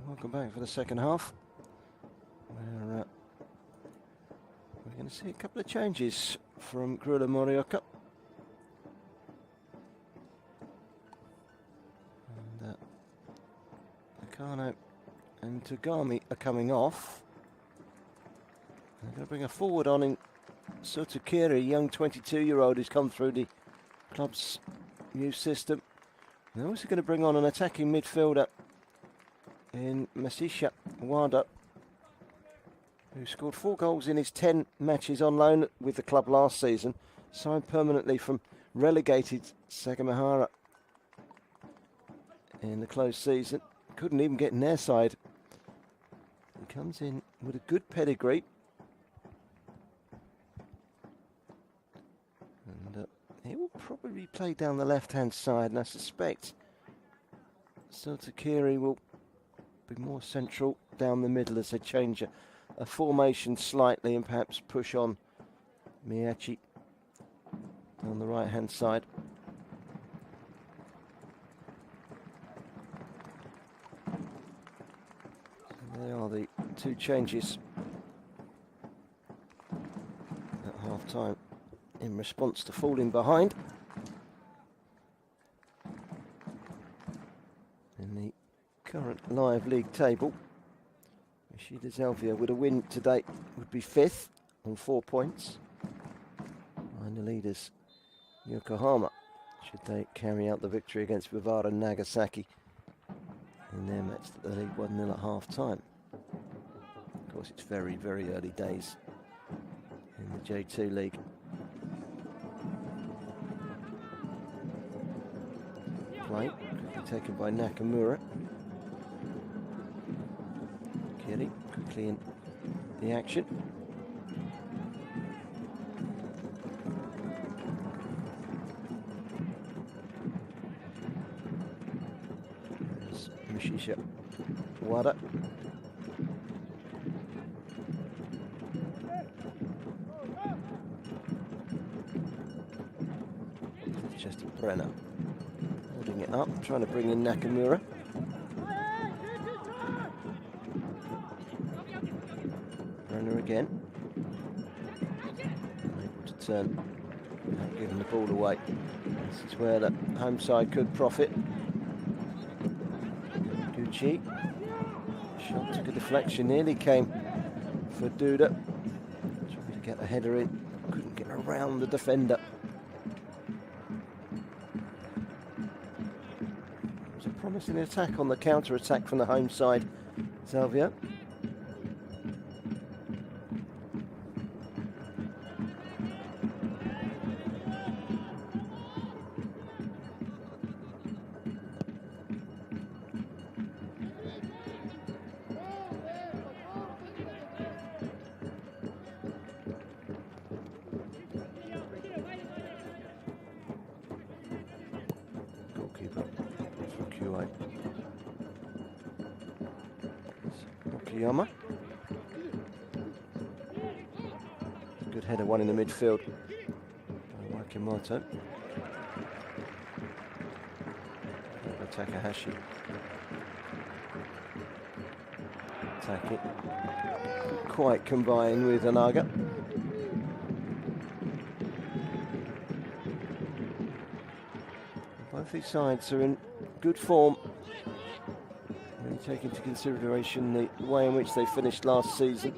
Welcome back for the second half. We're going to see a couple of changes from Grulla Morioka. And Nakano and Tagami are coming off. They're going to bring a forward on in Sotukiri, young 22-year-old who's come through the club's youth system. They're also going to bring on an attacking midfielder in Masisha Wada, who scored 4 goals in his 10 matches on loan with the club last season, signed permanently from relegated Sagamihara in the closed season. Couldn't even get in their side. He comes in with a good pedigree. And he will probably play down the left-hand side, and I suspect Sotukiri will be more central down the middle as they change a formation slightly and perhaps push on MEIJI on the right-hand side. So there are the 2 changes at half-time in response to falling behind in the current live league table. Machida Zelvia with a win today would be 5th on 4 points. And the leaders Yokohama, should they carry out the victory against Vivara Nagasaki in their match that the league 1-0 at half-time. Of course, it's very, very early days in the J2 League. Play quickly taken by Nakamura. Kiri quickly in the action. There's Mashisha Wada. Just Brenner holding it up, trying to bring in Nakamura. Brenner again, able to turn, not giving the ball away. This is where the home side could profit. Gucci, shot took a deflection, nearly came for Duda. Trying to get the header in, couldn't get around the defender. It was a promising attack on the counter-attack from the home side, Zelvia. Okayama. Good header, one in the midfield by Wakimoto. Takahashi. Attack it. Quite combined with Anaga. Both these sides are in good form. When you take into consideration the way in which they finished last season.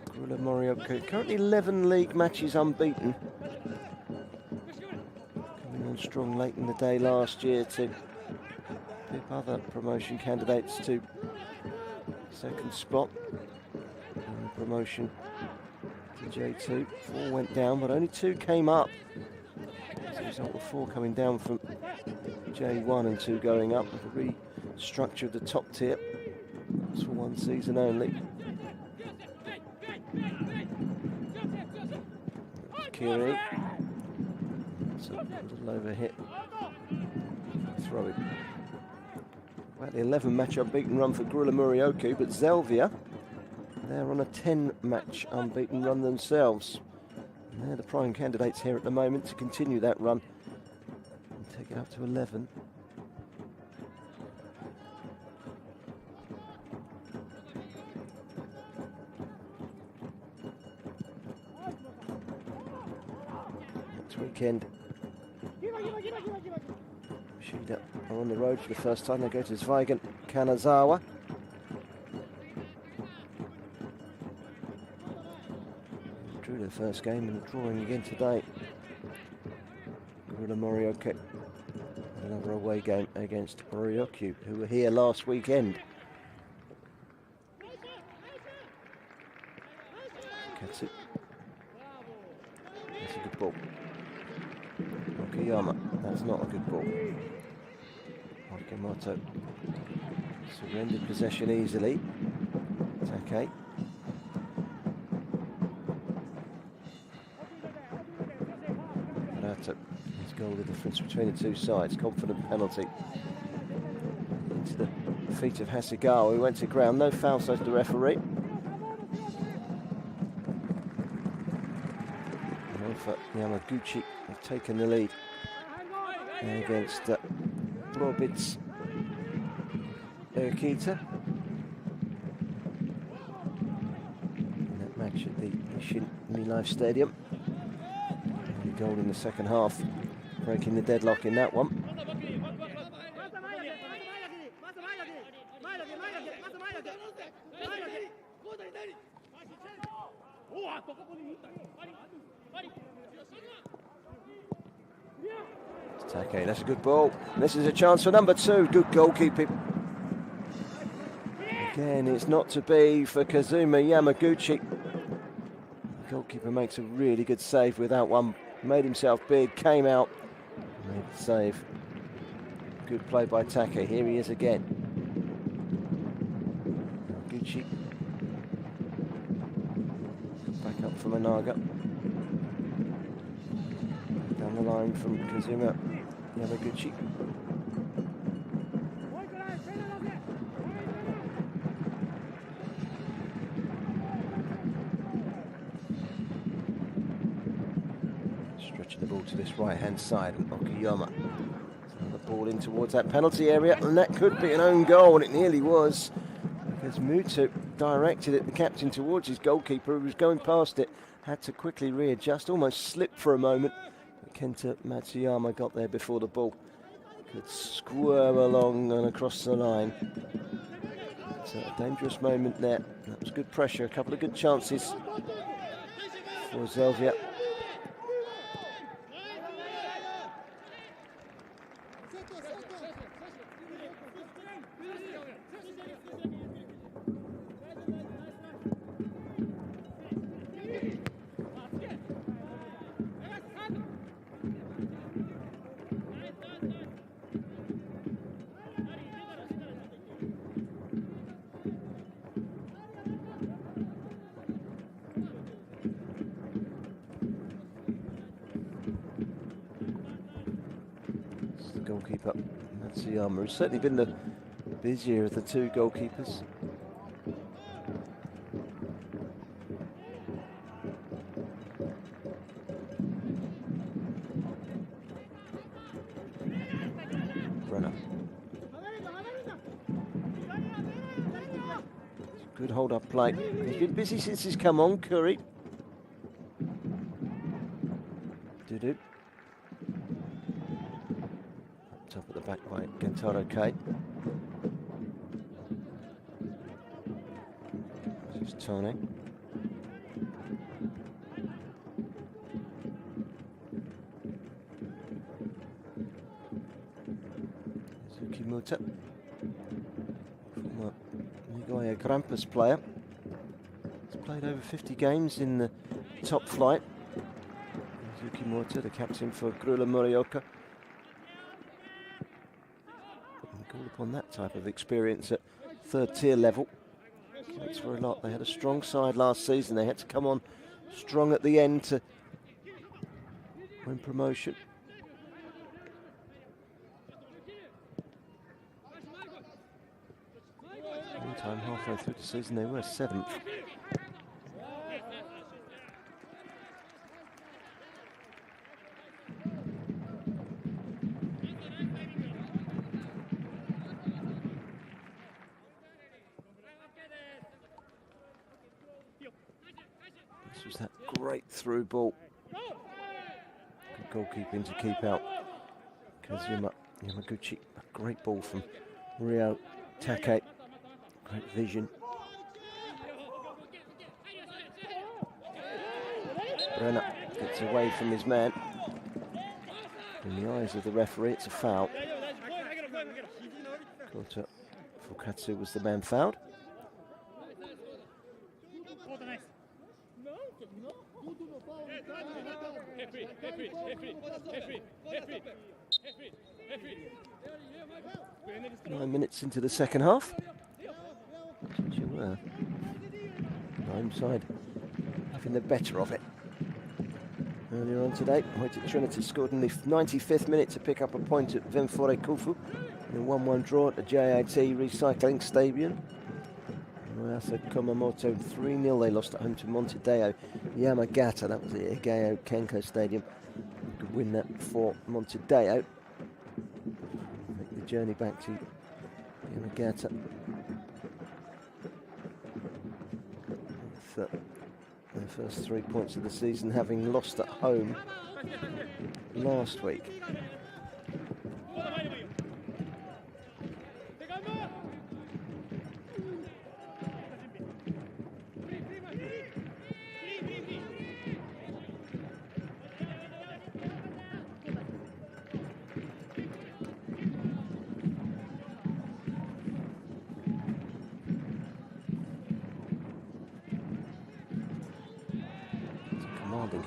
Grulla Morioka, currently 11 league matches unbeaten. Coming on strong late in the day last year to pip other promotion candidates to second spot. And the promotion to J2. 4 went down, but only 2 came up. As a result of 4 coming down from J1 and 2 going up. The restructure of the top tier. That's for 1 season only. Kiri. So a little over hit. Throw it. About the 11 match unbeaten run for Grulla Morioka, but Zelvia, they're on a 10 match unbeaten run themselves. And they're the prime candidates here at the moment to continue that run and take it up to 11. weekend. Machida are on the road for the first time. They go to Zweigen Kanazawa. Drew their first game and drawing again today. Grulla Morioka. Another away game against Ryokyu, who were here last weekend. Katsu. That's a good ball. Okayama, that's not a good ball. Okamoto surrendered possession easily. Take. Murata, his goal, the difference between the two sides. Confident penalty. Into the feet of Hasegawa, who went to ground. No foul, says the referee. Yamaguchi have taken the lead against Robits Urquita. In that match at the MEIJI YASUDA Stadium. A goal in the second half, breaking the deadlock in that one. Take, that's a good ball. This is a chance for number 2. Good goalkeeping. Again, it's not to be for Kazuma Yamaguchi. The goalkeeper makes a really good save with that one. Made himself big, came out, made the save. Good play by Take. Here he is again. Yamaguchi. Back up from Anaga. Down the line from Kazuma Yamaguchi. Stretching the ball to this right-hand side, and Okayama. The ball in towards that penalty area, and that could be an own goal, and it nearly was, because Mutu directed it, the captain, towards his goalkeeper, who was going past it, had to quickly readjust, almost slipped for a moment. Kenta Matsuyama got there before the ball could squirm along and across the line. It's a dangerous moment there. That was good pressure, a couple of good chances for Zelvia. Goalkeeper Matsuyama has certainly been the busier of the two goalkeepers. Brenner. Good hold up play. He's been busy since he's come on, Curry. Dudu. Top at the back by Gentaro K. This is Tony. Muta. Former Nagoya Grampus player. He's played over 50 games in the top flight. Muta, the captain for Grulla Morioka. Call upon that type of experience at third tier level. That's for a lot. They had a strong side last season. They had to come on strong at the end to win promotion. Meantime, halfway through the season, they were 7th. This was that great through ball. Good goalkeeping to keep out Kazuma Yamaguchi. A great ball from Rio Take. Great vision. Brenner gets away from his man. In the eyes of the referee, it's a foul. Kota Fukatsu was the man fouled. Nine minutes into the second half. Home side having the better of it. Earlier on today, Hoyt Trinity scored in the 95th minute to pick up a point at Venfore Kufu in a 1-1 draw at the JIT Recycling Stadium. Murasa Kumamoto 3-0. They lost at home to Montedeo Yamagata. That was the Igeo Kenko Stadium. Could win that for Montedeo. Make the journey back to Yamagata. Their first 3 points of the season, having lost at home last week.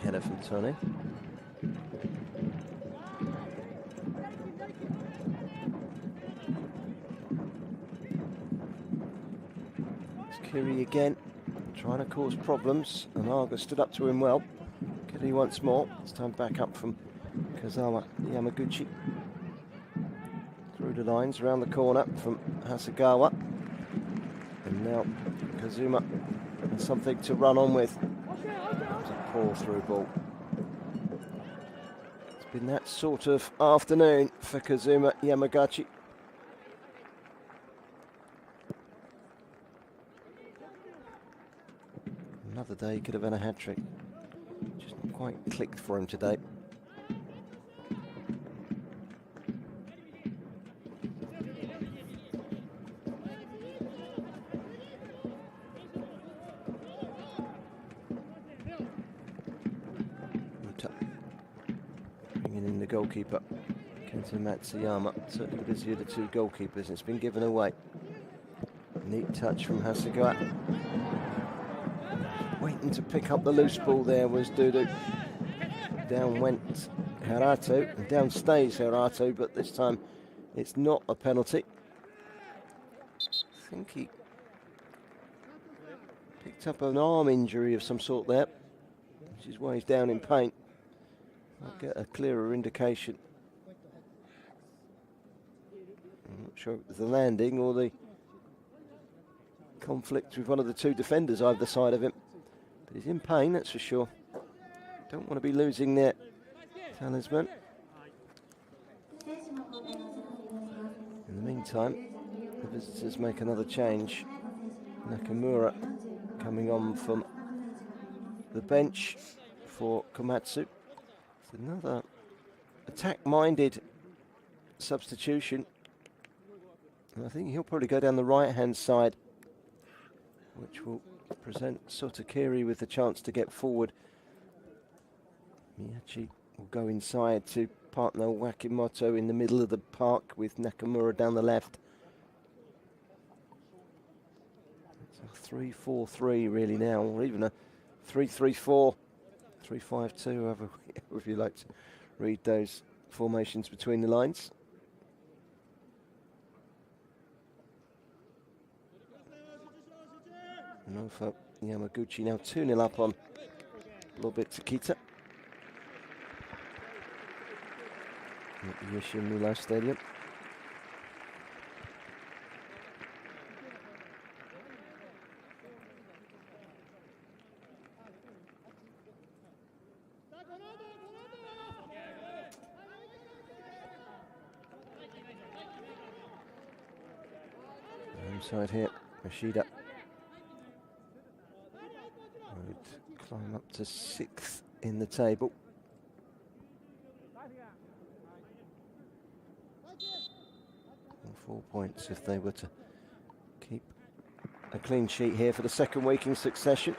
Header from Tony. It's Kiri again, trying to cause problems, and Arga stood up to him well. Kiri once more, this time back up from Kazawa Yamaguchi. Through the lines, around the corner from Hasegawa. And now Kazuma has something to run on with. Poor through ball. It's been that sort of afternoon for Kazuma Yamagachi. Another day he could have had a hat-trick. Just not quite clicked for him today. Goalkeeper Kenta Matsuyama, certainly busier the two goalkeepers, and it's been given away. Neat touch from Hasegawa. Waiting to pick up the loose ball there was Dudu. Down went Harato, and down stays Harato, but this time it's not a penalty. I think he picked up an arm injury of some sort there, which is why he's down in pain. I'll get a clearer indication. I'm not sure if it was the landing or the conflict with one of the two defenders either side of him. But he's in pain, that's for sure. Don't want to be losing their talisman. In the meantime, the visitors make another change. Nakamura coming on from the bench for Komatsu. Another attack-minded substitution. And I think he'll probably go down the right-hand side, which will present Sotakiri with the chance to get forward. Miyachi will go inside to partner Wakimoto in the middle of the park with Nakamura down the left. It's a 3-4-3 really now, or even a 3-3-4. 3-5-2, however you like to read those formations between the lines. And for Yamaguchi now 2-0 up on Robert Takita at the Yoshimura Stadium. Side here, Machida would climb up to 6th in the table. 4 points if they were to keep a clean sheet here for the second week in succession.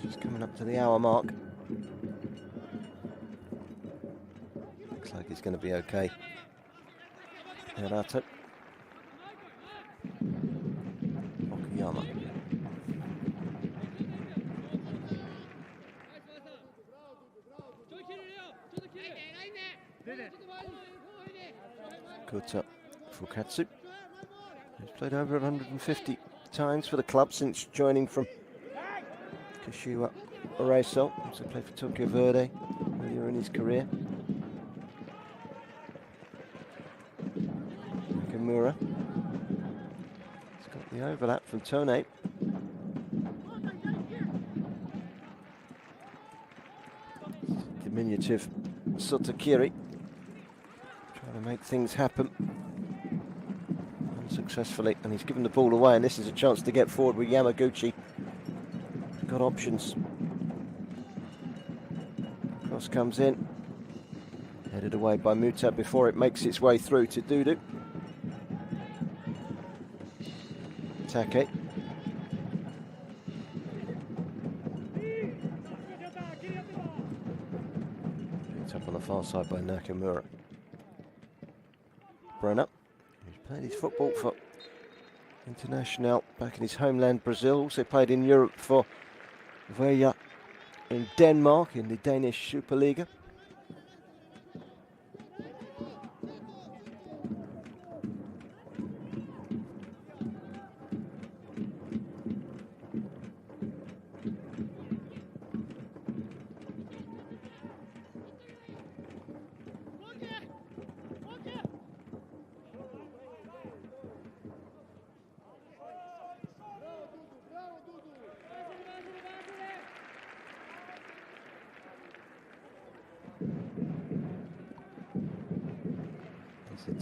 Just coming up to the hour mark. Looks like it's going to be okay. Herato. Okuyama. Kota Fukatsu. He's played over 150 times for the club since joining from Kashiwa Oreso. Also played for Tokyo Verde earlier in his career. Nakamura. He's got the overlap from Tone. Diminutive Sotakiri. Trying to make things happen. Unsuccessfully, and he's given the ball away, and this is a chance to get forward with Yamaguchi. He's got options. Cross comes in. Headed away by Muta before it makes its way through to Dudu. Take. Picked up on the far side by Nakamura. Brenner, who's played his football for International back in his homeland Brazil, also played in Europe for Veja in Denmark in the Danish Superliga.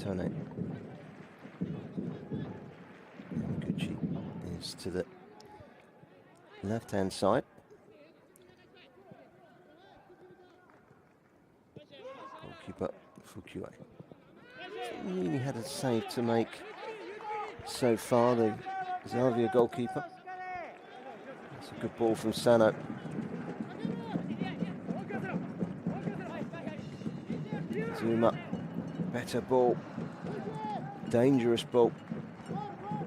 Tone. Gucci is to the left-hand side. Goalkeeper Fukue. Really had a save to make so far, the Zelvia goalkeeper. That's a good ball from Sano. Zuma. Better ball, dangerous ball,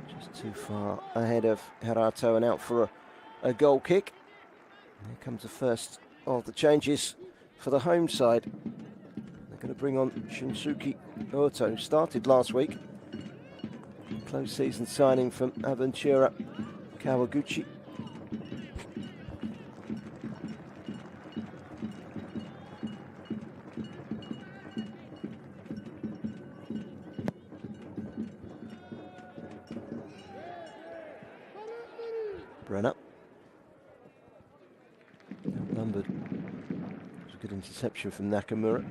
just too far ahead of Herato and out for a goal kick. Here comes the first of the changes for the home side. They're going to bring on Shunsuke Oto, who started last week. Close season signing from Aventura Kawaguchi. Brenner. Outnumbered. It was a good interception from Nakamura.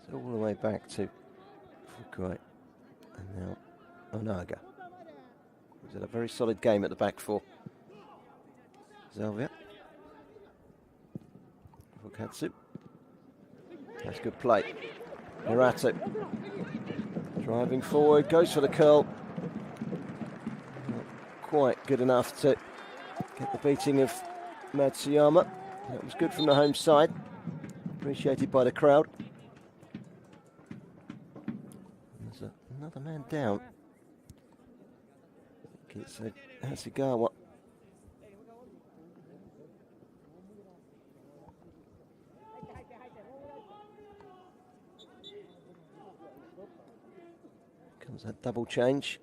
So all the way back to Fukue, and now Onaga. He's had a very solid game at the back for Zelvia. Fukatsu. That's good play. Herato driving forward, goes for the curl. Not quite good enough to get the beating of Matsuyama. That was good from the home side, appreciated by the crowd. There's another man down. I think it's Hasegawa. Comes that double change.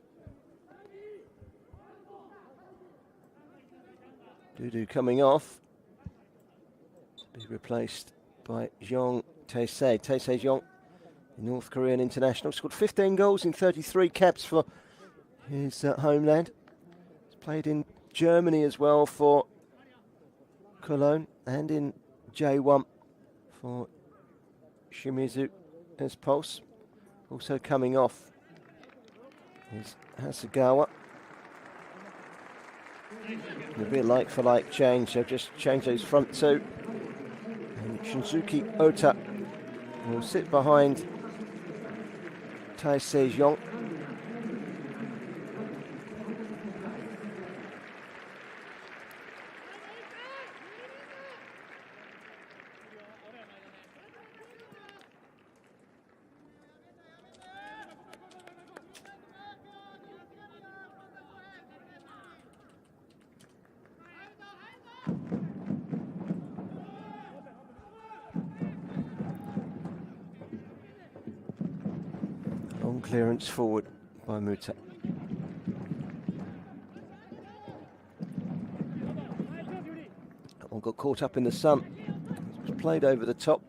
Dudu coming off to be replaced by Jeong Taisei. Taisei Jeong North Korean international. Scored 15 goals in 33 caps for his homeland. He's played in Germany as well for Cologne and in J1 for Shimizu Espulse. Also coming off is Hasegawa. It'll be a like-for-like change, so just change those front two. And Shinzuki Ota will sit behind Taisei Zhong. Long clearance forward by Muta. That one got caught up in the sun. It was played over the top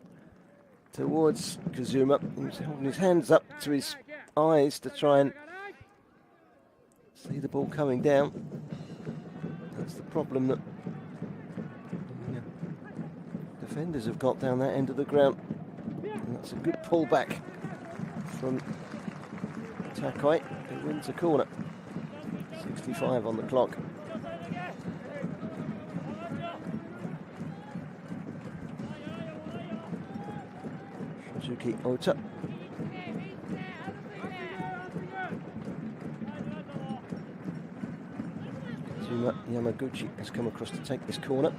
towards Kazuma. He was holding his hands up to his eyes to try and see the ball coming down. That's the problem that defenders have got down that end of the ground. And that's a good pullback from Takai, who wins a corner. 65 on the clock. Suzuki Ota. Kazuma Yamaguchi has come across to take this corner.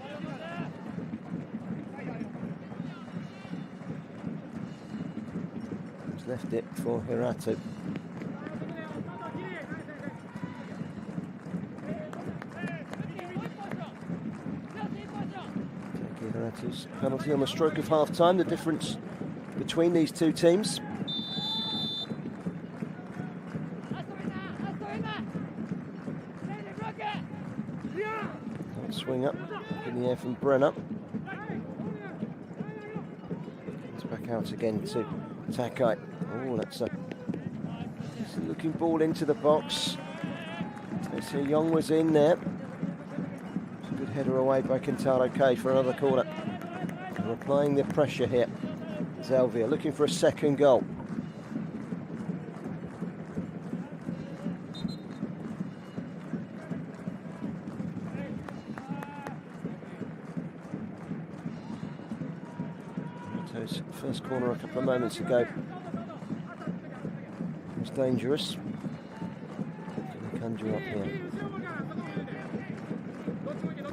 He's left it for Hiratu. Hiratu's penalty on the stroke of half-time, the difference between these two teams. Swing up in the air from Brenner. It's back out again to Takai. Oh, that's a looking ball into the box. So Young was in there. It's a good header away by Kentaro K for another corner. They're applying the pressure here. Zelvia looking for a second goal. His first corner a couple of moments ago was dangerous. Can they conjure up here?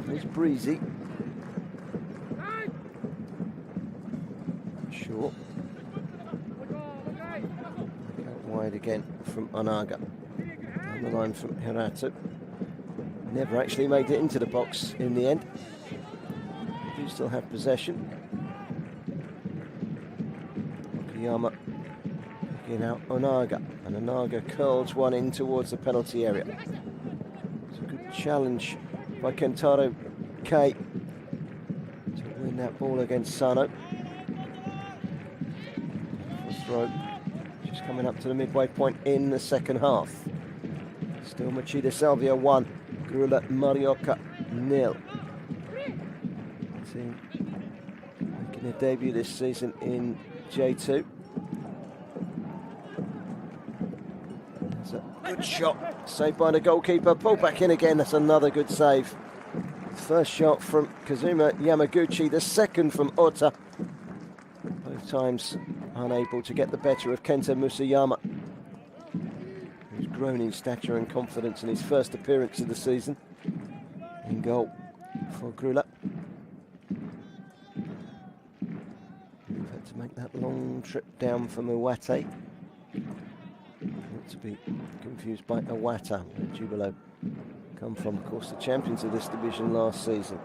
It's breezy. Short. Out wide again from Onaga. On the line from Hiratu. Never actually made it into the box in the end. They do still have possession. Okayama picking out Onaga, and Onaga curls one in towards the penalty area. It's a good challenge by Kentaro K to win that ball against Sano. Throw just coming up to the midway point in the second half. Still Machida Zelvia 1, Grulla Morioka 0. Team making their debut this season in J2. That's a good shot, saved by the goalkeeper, pulled back in again, that's another good save. First shot from Kazuma Yamaguchi, the second from Ota. Both times unable to get the better of Kenta Musayama, who's grown in stature and confidence in his first appearance of the season. In goal for Grulla. We've had to make that long trip down from Iwate. Not to be confused by Iwata, where Jubilo come from. Of course, the champions of this division last season.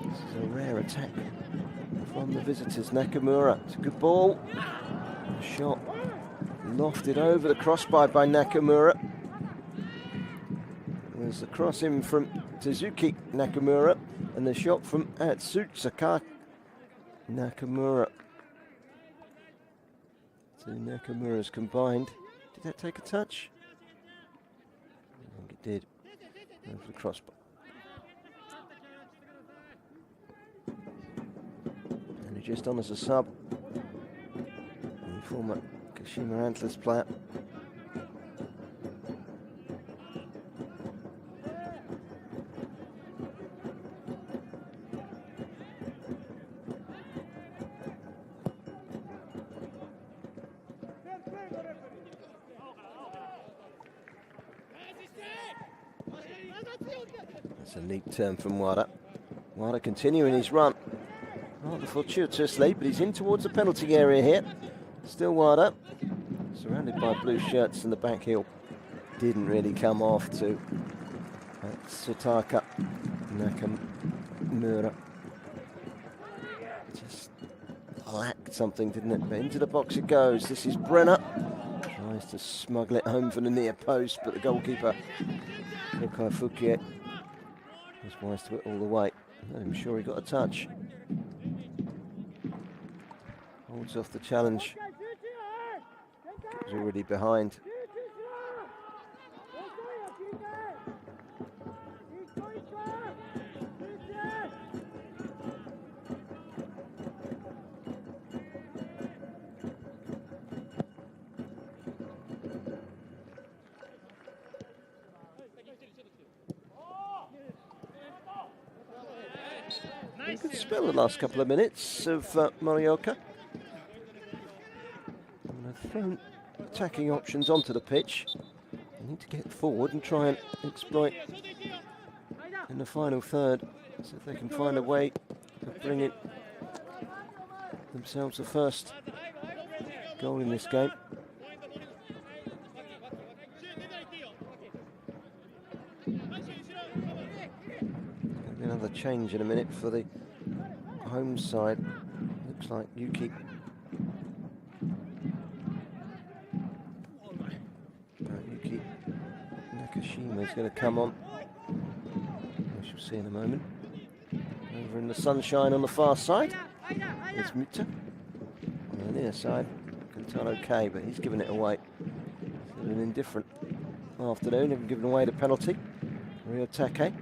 This is a rare attack from the visitors. Nakamura, it's a good ball. Shot lofted over the crossbar by Nakamura. There's the cross in from Suzuki Nakamura and the shot from Atsutsaka Nakamura. Two Nakamura's combined. Did that take a touch? I think it did. Over the crossbar. And just on as a sub. The former Kashima Antlers player. That's a neat turn from Wada. Wada continuing his run. Rather fortuitously, but he's in towards the penalty area here. Still Wada. Surrounded by blue shirts, and the back heel didn't really come off to Sotaka Nakamura. Just lacked something, didn't it? But into the box it goes. This is Brenner. Tries to smuggle it home from the near post, but the goalkeeper, Yokai Fukie, was wise to it all the way. I'm sure he got a touch. Holds off the challenge. He's already behind. Good spell the last couple of minutes of Morioka. And they've thrown attacking options onto the pitch. They need to get forward and try and exploit in the final third. See if they can find a way of bringing themselves the first goal in this game. There'll be another change in a minute for the home side. Looks like Yuki Nakashima is going to come on. We shall see in a moment. Over in the sunshine on the far side is Mutta. On the near side, Kantano K, but he's given it away. It's an indifferent afternoon, having given away the penalty. Ryotake.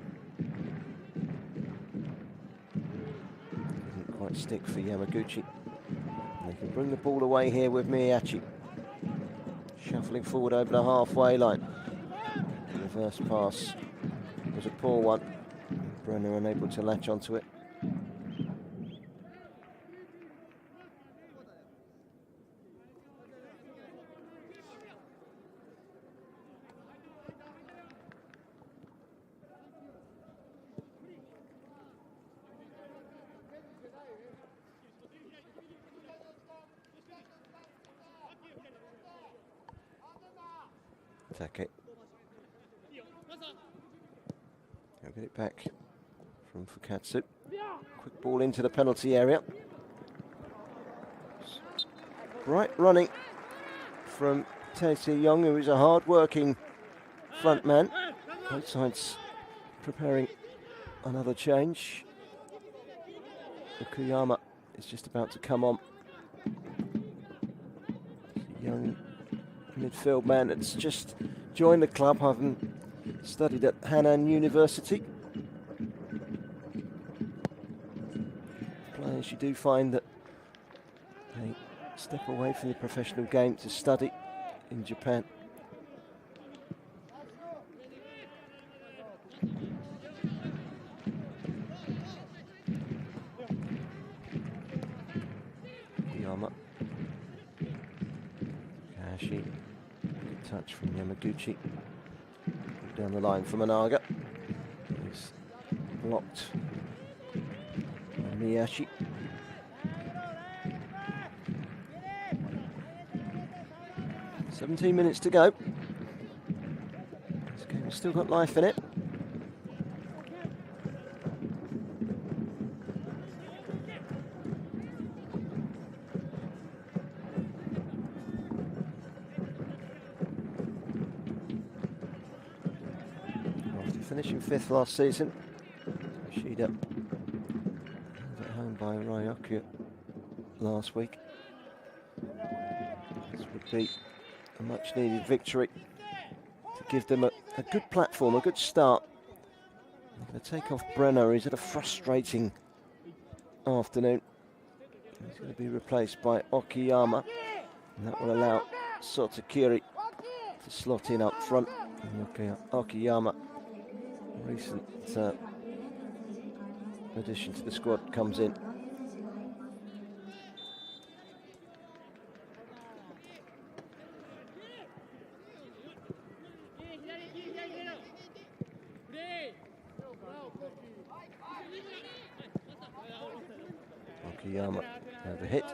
Didn't quite stick for Yamaguchi. And they can bring the ball away here with Miyachi. Shuffling forward over the halfway line. The reverse pass was a poor one. Brenner unable to latch onto it. Take it. I'll get it back from Fukatsu. Quick ball into the penalty area. Bright running from Tae-Si Young, who is a hard-working front man. Both sides preparing another change. Okuyama is just about to come on. Young midfield man that's just joined the club, having studied at Hanan University. Players, you do find that they step away from the professional game to study in Japan. Yama. Kashi. Good touch from Yamaguchi. Down the line from Anaga. He's blocked by Miyashi. "17 minutes to go. This game has still got life in it. finishing 5th last season. Machida held at home by Morioka last week. This would be a much needed victory to give them a good platform, a good start. They're going to take off Brenner. He's had a frustrating afternoon. He's going to be replaced by Okiyama, and that will allow Sotakiri to slot in up front. And Okiyama, recent addition to the squad, comes in. Okiyama over hit.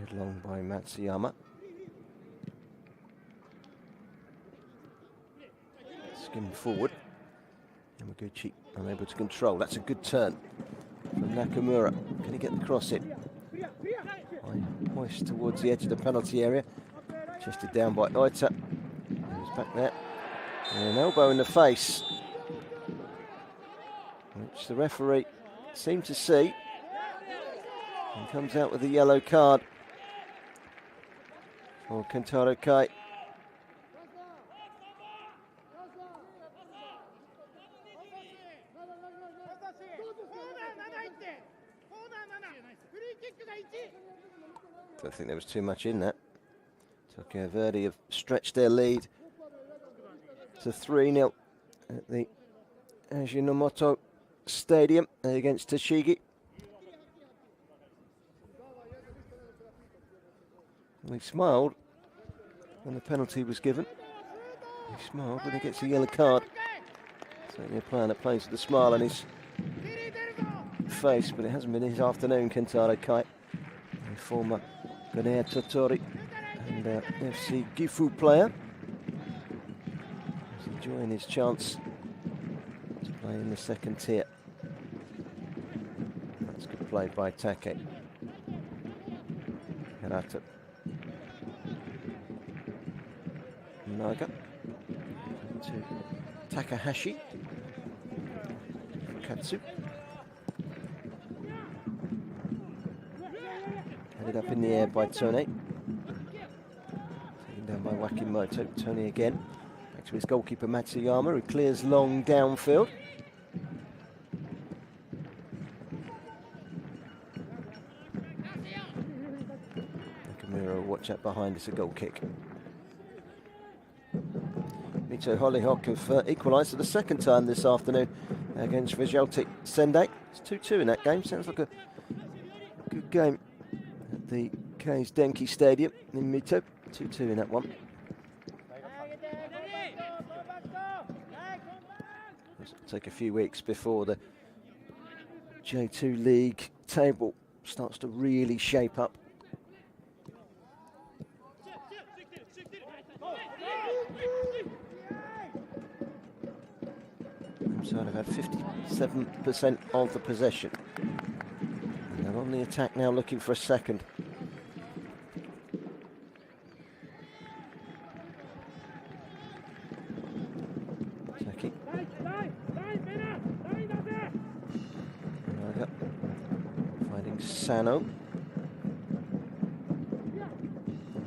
Headlong by Matsuyama. Skimmed forward. Yamaguchi unable to control. That's a good turn from Nakamura. Can he get the cross in? Hoist towards the edge of the penalty area. Chested down by Oita. He's back there. And an elbow in the face, which the referee seemed to see. And comes out with a yellow card for Kentaro Kai. I think there was too much in that. Tokyo Verdy have stretched their lead to 3-0 at the Ajinomoto Stadium against Tochigi. He smiled when the penalty was given. He smiled when he gets a yellow card. Certainly a player that plays with a smile on his face, but it hasn't been his afternoon, Kentaro Kai, a former Ganea Totori and FC Gifu player. He's enjoying his chance to play in the second tier. That's good play by Take. Hirata. Naga to Takahashi. Katsu. Headed up in the air by Tone. Taken down by Wakimoto. Tony again. Back to his goalkeeper Matsuyama, who clears long downfield. Nakamura will watch that behind. It's a goal kick. Mito Hollyhock have equalised for the second time this afternoon against Vizhelti Sendai. It's 2-2 in that game. Sounds like a good game at the Kei's Denki Stadium in Mito. 2-2 in that one. It'll take a few weeks before the J2 League table starts to really shape up. So they've had 57% of the possession. And they're on the attack now, looking for a second. Seki. Finding Sano.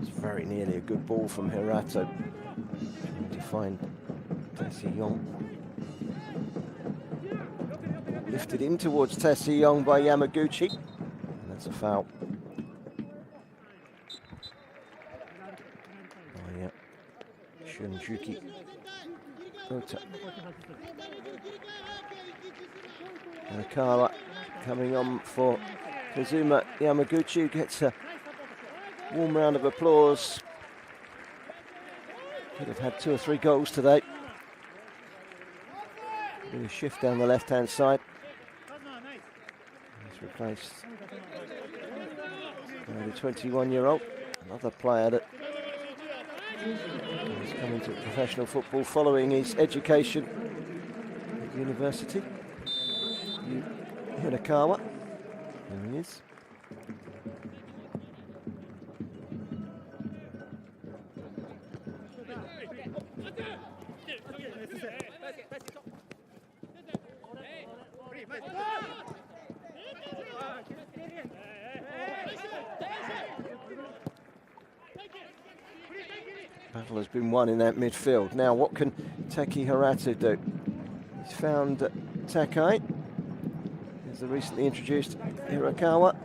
It's very nearly a good ball from Hirato. Trying to find Tessillon. Lifted in towards Tessillon by Yamaguchi. And that's a foul. Oh yeah. Shunjuki Ota. Nakara coming on for Kazuma Yamaguchi, who gets a warm round of applause. Could have had 2 or 3 goals today. Doing a shift down the left-hand side. He's replaced by the 21-year-old, another player that is coming to professional football following his education at University. Hirakawa. There he is. Battle has been won in that midfield. Now, what can Taki Haratu do? He's found Takai. There's the recently introduced Hirakawa.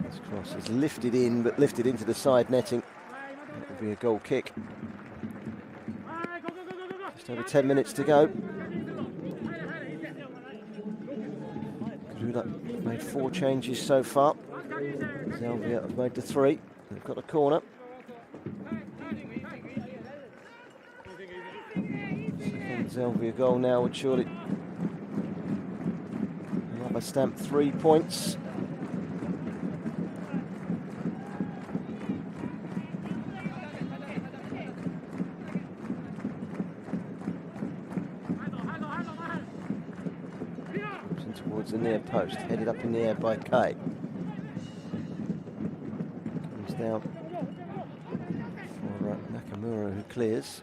This cross is lifted in, but lifted into the side netting. That will be a goal kick. Just over 10 minutes to go. Grulla made 4 changes so far. Zelvia have made the 3. They've got a corner. Second Zelvia goal now would surely rubber stamp 3 points. Towards the near post, headed up in the air by Kay. Comes down for Nakamura, who clears.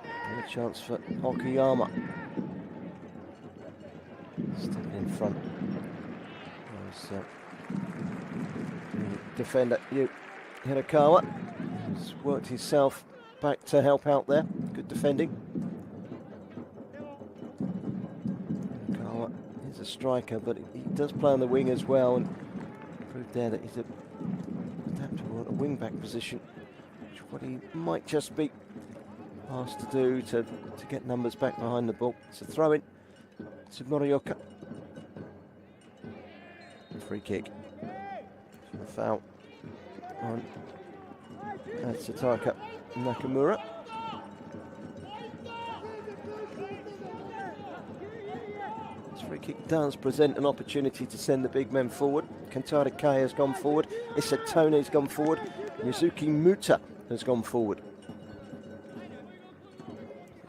And a chance for Okuyama. Stepping in front. Defender Hirakawa has worked himself back to help out there. Good defending. He's a striker, but he does play on the wing as well, and proved there that he's adaptable at a wing-back position, which is what he might just be asked to do to get numbers back behind the ball. It's a throw-in to Morioka. Free kick. A foul on Sataka Nakamura. Free kick does present an opportunity to send the big men forward. Kantara Kei has gone forward. Isatone has gone forward. Yuzuki Muta has gone forward.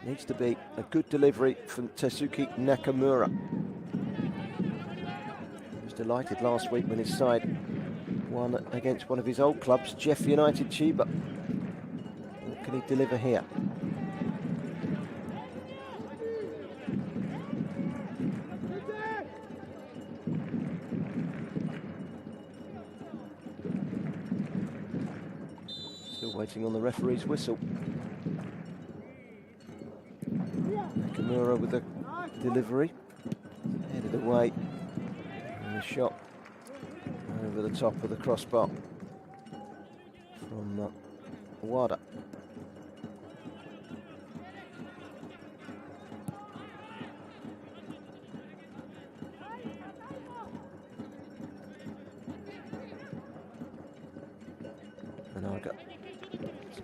Needs to be a good delivery from Tetsuki Nakamura. He was delighted last week when his side won against one of his old clubs, Jeff United Chiba. What can he deliver here? Waiting on the referee's whistle. Nakamura with the delivery, headed away, and the shot over the top of the crossbar from Wada.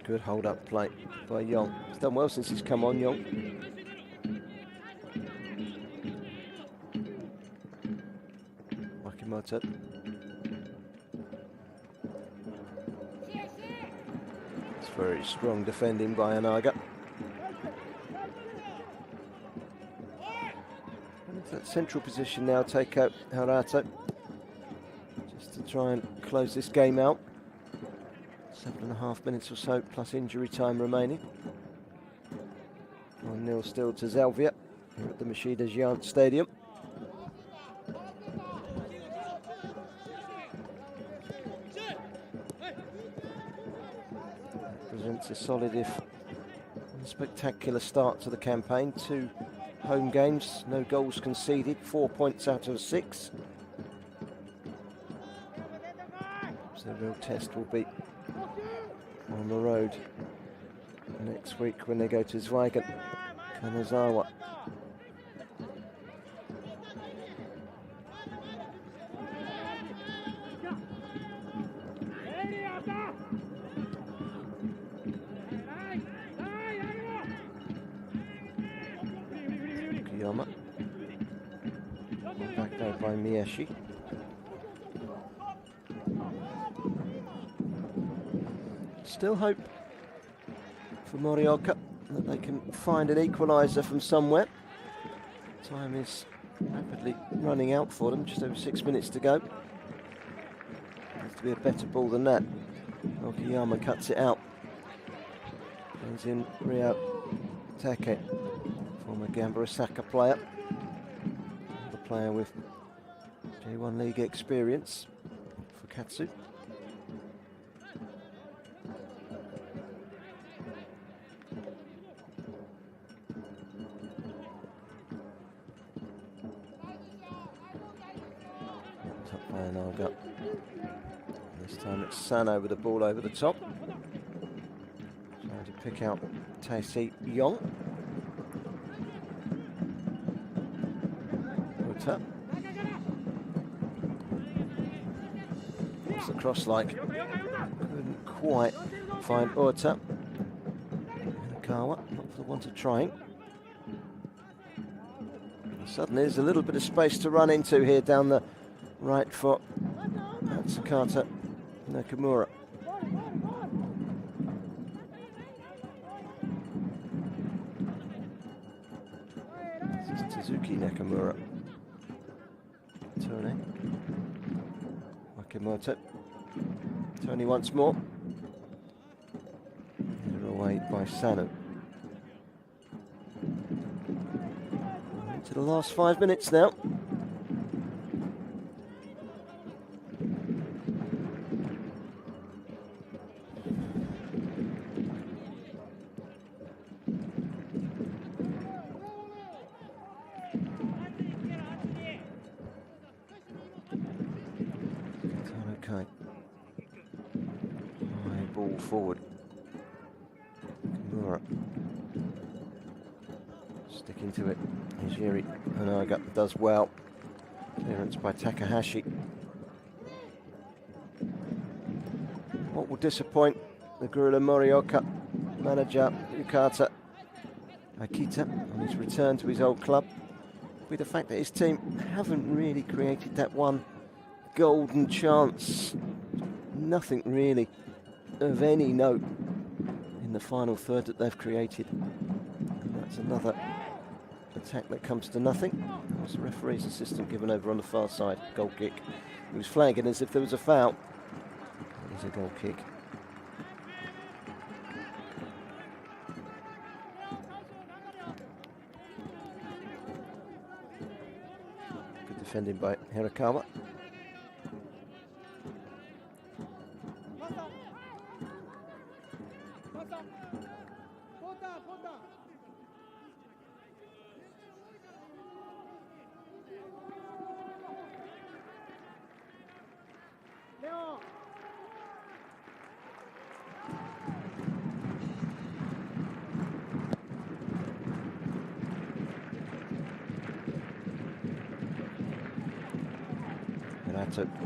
Good hold-up play by Yong. He's done well since he's come on, Yong. Makimoto. It's very strong defending by Anaga. Into that central position now, take out Harato. Just to try and close this game out. 7.5 minutes or so, plus injury time remaining. 1-0 still to Zelvia here at the Machida Gion Stadium. Presents a solid, if spectacular, start to the campaign. 2 home games, no goals conceded, 4 points out of 6. So the real test will be on the road next week when they go to Zweigen, Kanazawa. Okuyama. Back there by Miyashi. Still hope for Morioka that they can find an equaliser from somewhere. Time is rapidly running out for them, just over 6 minutes to go. Needs to be a better ball than that. Okiyama cuts it out. Brings in Rio Take, former Gamba Osaka player. The player with J1 League experience for Katsu. Top by Naga. This time it's Sano with the ball over the top. Trying to pick out Taisi Yong. Ota. What's the cross like? Couldn't quite find Ota. Kawa, not for the want of trying. Suddenly there's a little bit of space to run into here down the right foot. That's Sakata Nakamura. This is Tsuzuki Nakamura. Tony. Wakimoto. Tony once more. They're away by Sano. Into the last 5 minutes now. Okay. High ball forward. Kimura. Sticking to it. Hijiri Hanaga does well. Clearance by Takahashi. What will disappoint the Grulla Morioka manager Yukata Akita on his return to his old club will be the fact that his team haven't really created that one golden chance. Nothing really of any note in the final third that they've created. And that's another attack that comes to nothing. That was the referee's assistant given over on the far side. Goal kick. He was flagging as if there was a foul. It was a goal kick. Good defending by Hirakawa.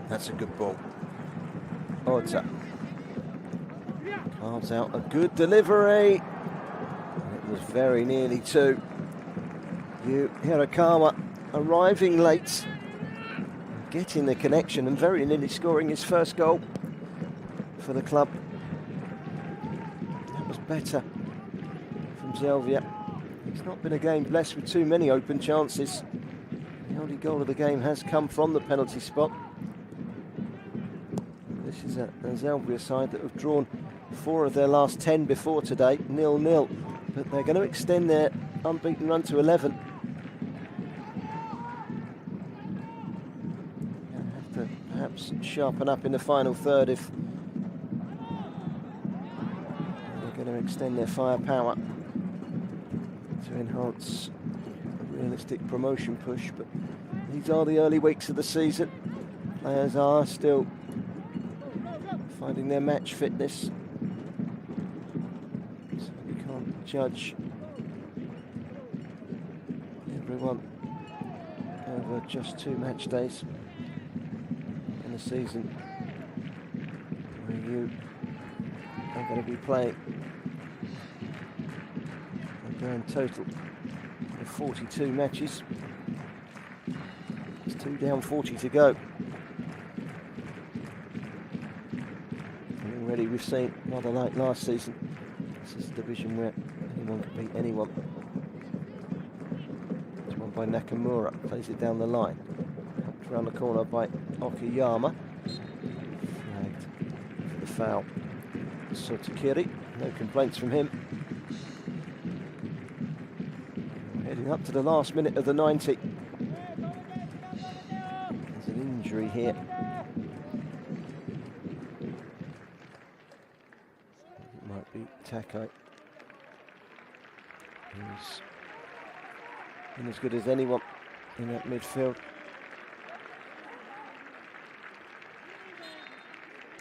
That's a good ball. Ota carves out a good delivery. It was very nearly two. Hirakawa arriving late, getting the connection and very nearly scoring his first goal for the club. That was better from Zelvia. It's not been a game blessed with too many open chances. The only goal of the game has come from the penalty spot. This is a Zelvia side that have drawn 4 of their last 10 before today, 0-0. But they're going to extend their unbeaten run to 11. Going to have to perhaps sharpen up in the final third if they're going to extend their firepower to enhance a realistic promotion push. But these are the early weeks of the season. Players are still finding their match fitness, so we can't judge everyone over just 2 match days in a season where you are going to be playing a grand total of 42 matches. It's 2 down, 40 to go. Already we've seen, rather like last season, this is a division where anyone can beat anyone. It's one by Nakamura, plays it down the line. Helped around the corner by Okayama. Flagged for the foul. Sotakiri, no complaints from him. Heading up to the last minute of the 90. There's an injury here. It might be Takai. He's been as good as anyone in that midfield.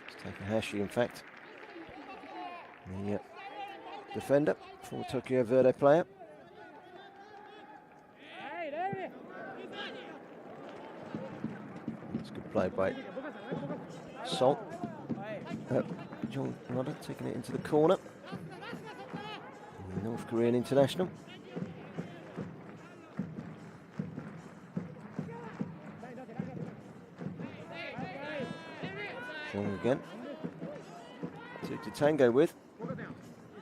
It's Takahashi, in fact. The defender, former Tokyo Verde player. It's good play by Salt. John Rudder taking it into the corner. The North Korean international. John again. Two to tango with. What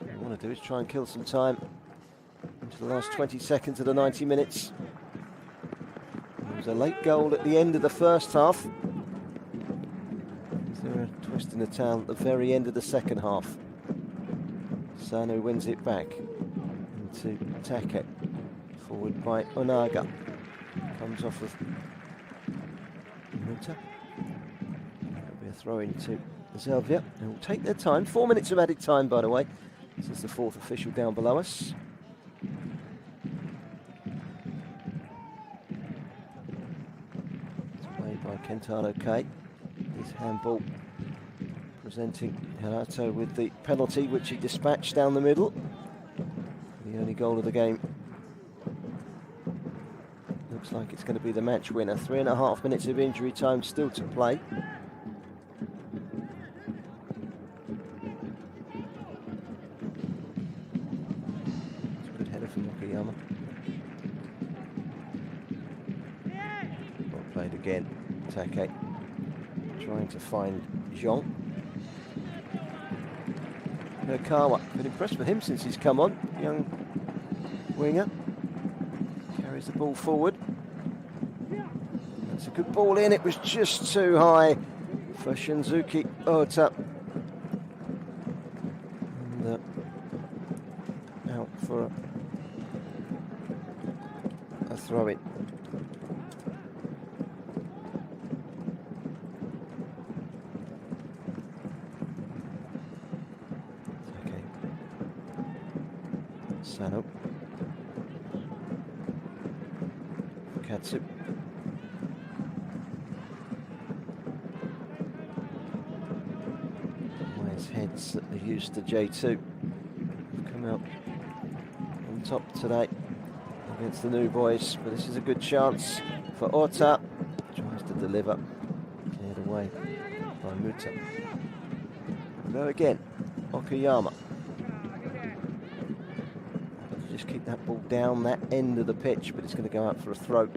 we want to do is try and kill some time into the last 20 seconds of the 90 minutes. There was a late goal at the end of the first half. Is there a twist in the tail at the very end of the second half? Sano wins it back into Take. Forward by Onaga. Comes off of Muta. That'll be a throw into Zelvia. They will take their time. 4 minutes of added time, by the way. This is the fourth official down below us. It's played by Kentaro Kei. His handball presenting Harato with the penalty, which he dispatched down the middle. The only goal of the game. Looks like it's going to be the match winner. 3.5 minutes of injury time still to play. Good header from Okayama. Well played again. Take trying to find Gion. Nakawa, been impressed with him since he's come on. Young winger. Carries the ball forward. That's a good ball in. It was just too high for Shinzuki Ota. And out for a throw-in. Sano. Katsu. Nice heads that are used to J2. Come out on top today against the new boys, but this is a good chance for Ota. Tries to deliver. Cleared away by Muta. Go again. Okayama. Just keep that ball down that end of the pitch, but it's going to go out for a throw.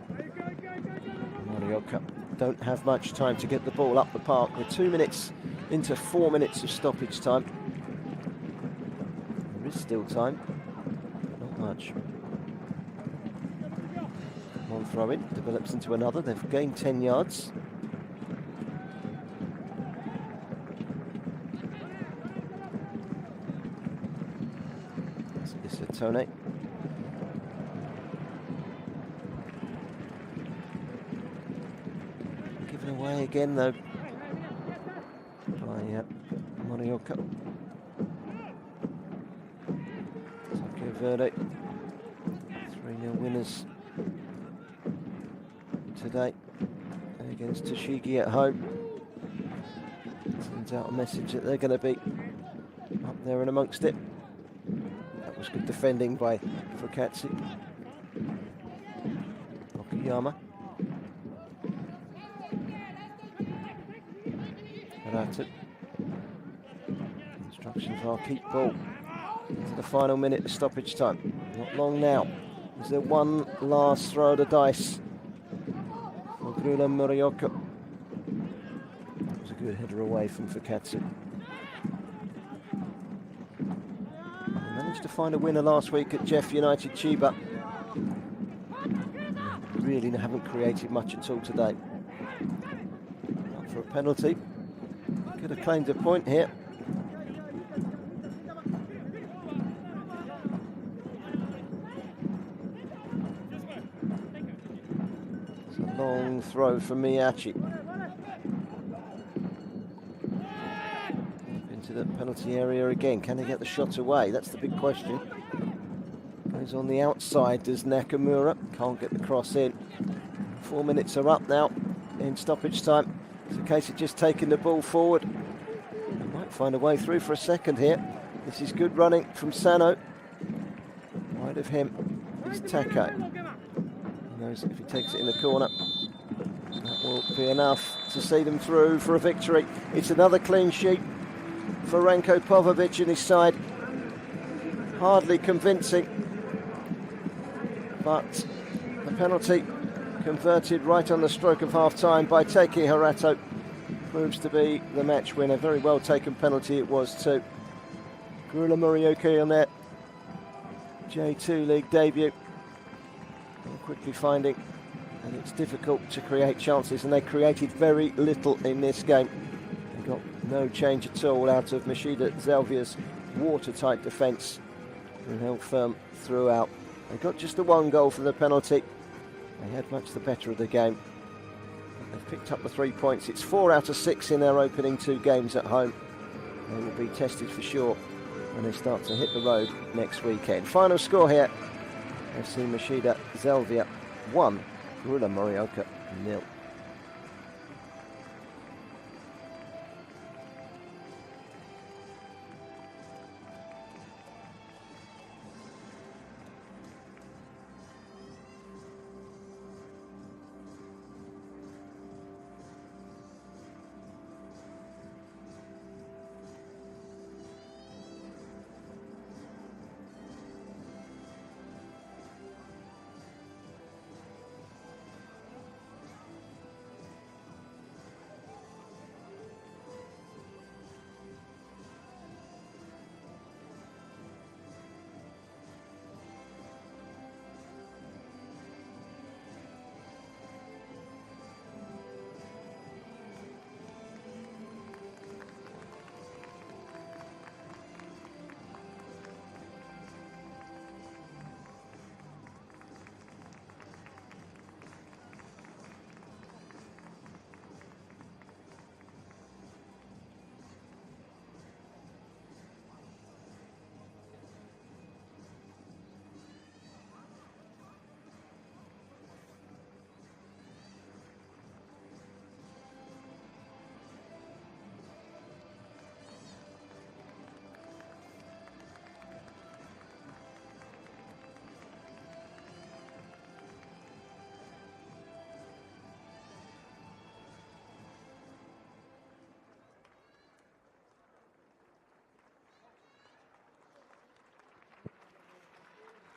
Morioka don't have much time to get the ball up the park. We're 2 minutes into 4 minutes of stoppage time. There is still time, but not much. One throw in, develops into another. They've gained 10 yards. It's a Tone. Given away again though by Morioka. Tokyo Verde 3-0 winners today against Toshigi at home. Sends out a message that they're going to be up there and amongst it. That was good defending by Fukatsu. Okayama. Haratu. Instructions are keep ball into the final minute of stoppage time. Not long now. Is there one last throw of the dice for Grulla Morioka? That was a good header away from Fukatsu. They managed to find a winner last week at Jeff United Chiba. really haven't created much at all today. Up for a penalty. Could have claimed a point here. It's a long throw from MEIJI. Into the penalty area again. Can he get the shot away? That's the big question. Goes on the outside, does Nakamura. Can't get the cross in. 4 minutes are up now in stoppage time. It's a case of just taking the ball forward. He might find a way through for a second here. This is good running from Sano. Wide of him is Tako. He knows if he takes it in the corner, that will be enough to see them through for a victory. It's another clean sheet for Ranko Popovic and his side. Hardly convincing, but the penalty converted right on the stroke of half-time by Taiki Harato proves to be the match winner. Very well taken penalty it was too. Grulla Morioka on their J2 League debut. And quickly finding that it's difficult to create chances, and they created very little in this game. They got no change at all out of Machida Zelvia's watertight defence and held firm throughout. They got just the one goal for the penalty. They had much the better of the game. They've picked up the 3 points. It's 4 out of 6 in their opening 2 games at home. They will be tested for sure when they start to hit the road next weekend. Final score here: FC Machida Zelvia 1, Grulla Morioka 0.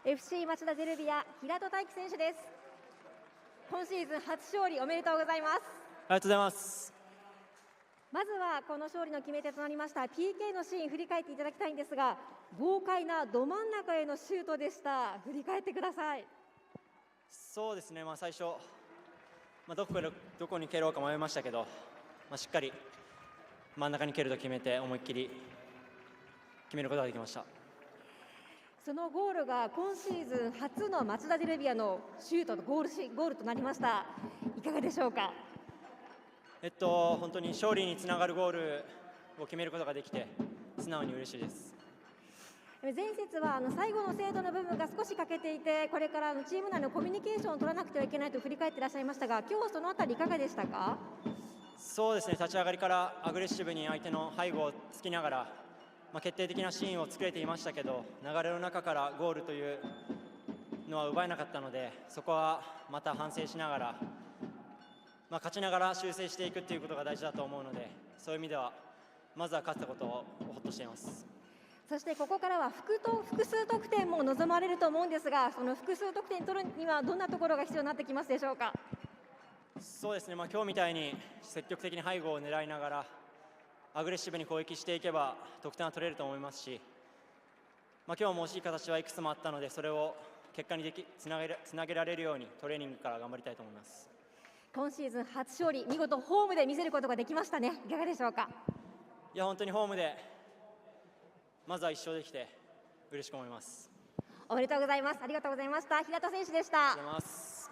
FC 町田ゼルビア平戸大輝選手です。今シーズン初勝利おめでとうございます。ありがとうございます。まずはこの勝利の決め手となりました PK のシーン振り返っていただきたいんですが、豪快など真ん中へのシュートでした。振り返ってください。そうですね、最初、どこに蹴ろうか迷いましたけど、しっかり真ん中に蹴ると決めて思いっきり決めることができました。そのゴールが今シーズン初の町田ゼルビアのシュートとゴールとなりました。いかがでしょうか。本当に勝利につながるゴールを決めることができて素直に嬉しいです。前節は最後の精度の部分が少し欠けていて、これからチーム内のコミュニケーションを取らなくてはいけないと振り返っていらっしゃいましたが、今日はそのあたりいかがでしたか。そうですね、立ち上がりからアグレッシブに相手の背後をつきながら、決定的なシーンを作れていましたけど、流れの中からゴールというのは奪えなかったので、そこはまた反省しながら、勝ちながら修正していくということが大事だと思うので、そういう意味ではまずは勝ったことをほっとしています。そしてここからは複数得点も望まれると思うんですが、その複数得点取るにはどんなところが必要になってきますでしょうか。そうですね、今日みたいに積極的に背後を狙いながらアグレッシブに攻撃していけば得点は取れると思いますし、今日も惜しい形はいくつもあったので、それを結果につなげられるようにトレーニングから頑張りたいと思います。今シーズン初勝利、見事ホームで見せることができましたね。いかがでしょうか。いや本当にホームでまずは1勝できて嬉しく思います。おめでとうございます。ありがとうございました。平田選手でした。ありがとうございます。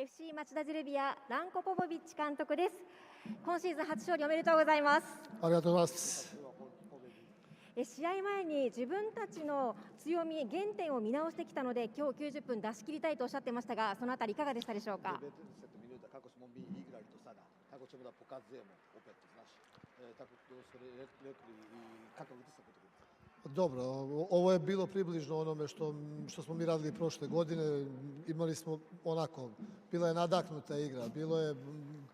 FC 町田ゼルビアランコ・ポポビッチ監督です。今シーズン初勝利おめでとうございます。ありがとうございます。試合前に自分たちの強み、原点を見直してきたので今日90分出し切りたいとおっしゃってましたが、そのあたりいかがでしたでしょうか。Dobro, ovo je bilo približno onome što smo mi radili prošle godine. Imali smo onako, bila je nadahnuta igra, bilo je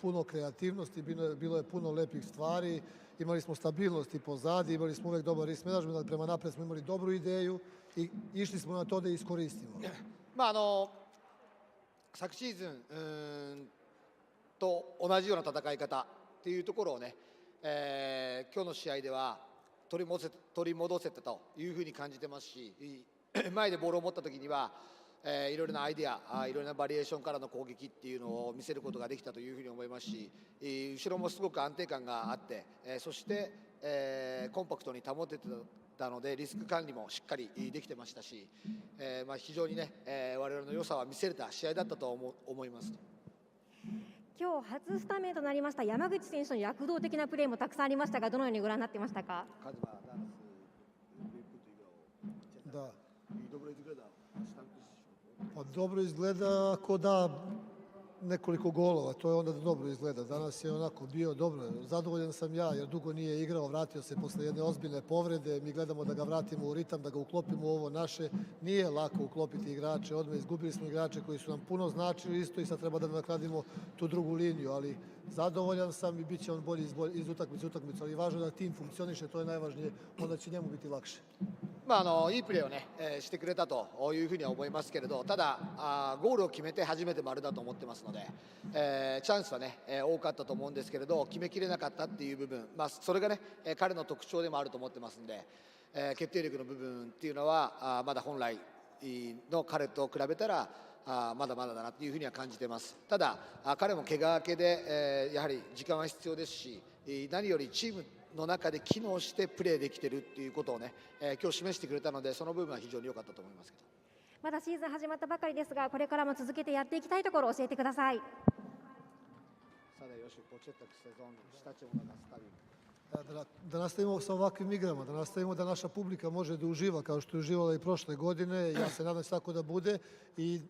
puno kreativnosti, bilo je puno lepih stvari, imali smo stabilnosti pozadi, imali smo uvek dobar risk menadžment, ali prema napred smo imali dobru ideju i išli smo na to da iskoristimo. 昨シーズンと同じような戦い方っていうところをね、今日の試合では取り戻せたというふうに感じてますし、前でボールを持った時にはいろいろなアイデア、いろいろなバリエーションからの攻撃っていうのを見せることができたというふうに思いますし、後ろもすごく安定感があって、そしてコンパクトに保ててたのでリスク管理もしっかりできてましたし、非常にね、我々の良さは見せれた試合だったと思います。今日初スタメンとなりました山口選手の躍動的なプレーもたくさんありましたが、どのようにご覧になってましたか。Da. Pa dobro izgleda ako da nekoliko golova, to je onda dobro izgleda. Danas je onako bio dobro, zadovoljan sam ja jer dugo nije igrao, vratio se posle jedne ozbiljne povrede, mi gledamo da ga vratimo u ritam, da ga uklopimo u ovo naše. Nije lako uklopiti igrače, odmah izgubili smo igrače koji su nam puno značili isto i sad treba da nakradimo tu drugu liniju, ali zadovoljan sam i bit će on bolji iz utakmice u utakmicu, ali važno da tim funkcioniše, to je najvažnije, onda će njemu biti lakše. いいプレーをね、してくれたというふうには思いますけれど、ただゴールを決めて初めて丸だと思ってますので、チャンスはね、多かったと思うんですけれど決めきれなかったっていう部分、それがね、彼の特徴でもあると思ってますんで、決定力の部分っていうのはまだ本来の彼と比べたらまだまだだなっていうふうには感じてます。ただ彼も怪我明けで、やはり時間は必要ですし、何よりチームの中で機能してプレーできてるっていうことをね、今日示してくれたのでその部分は非常に良かったと思いますけど。まだシーズン始まったばかりですが、これからも続けてやっていきたいところを教えてください。Da nastavimo sa ovakvim igrama, da nastavimo da naša publika može da uživa kao što je uživala i prošle godine. Ja se nadam tako da bude i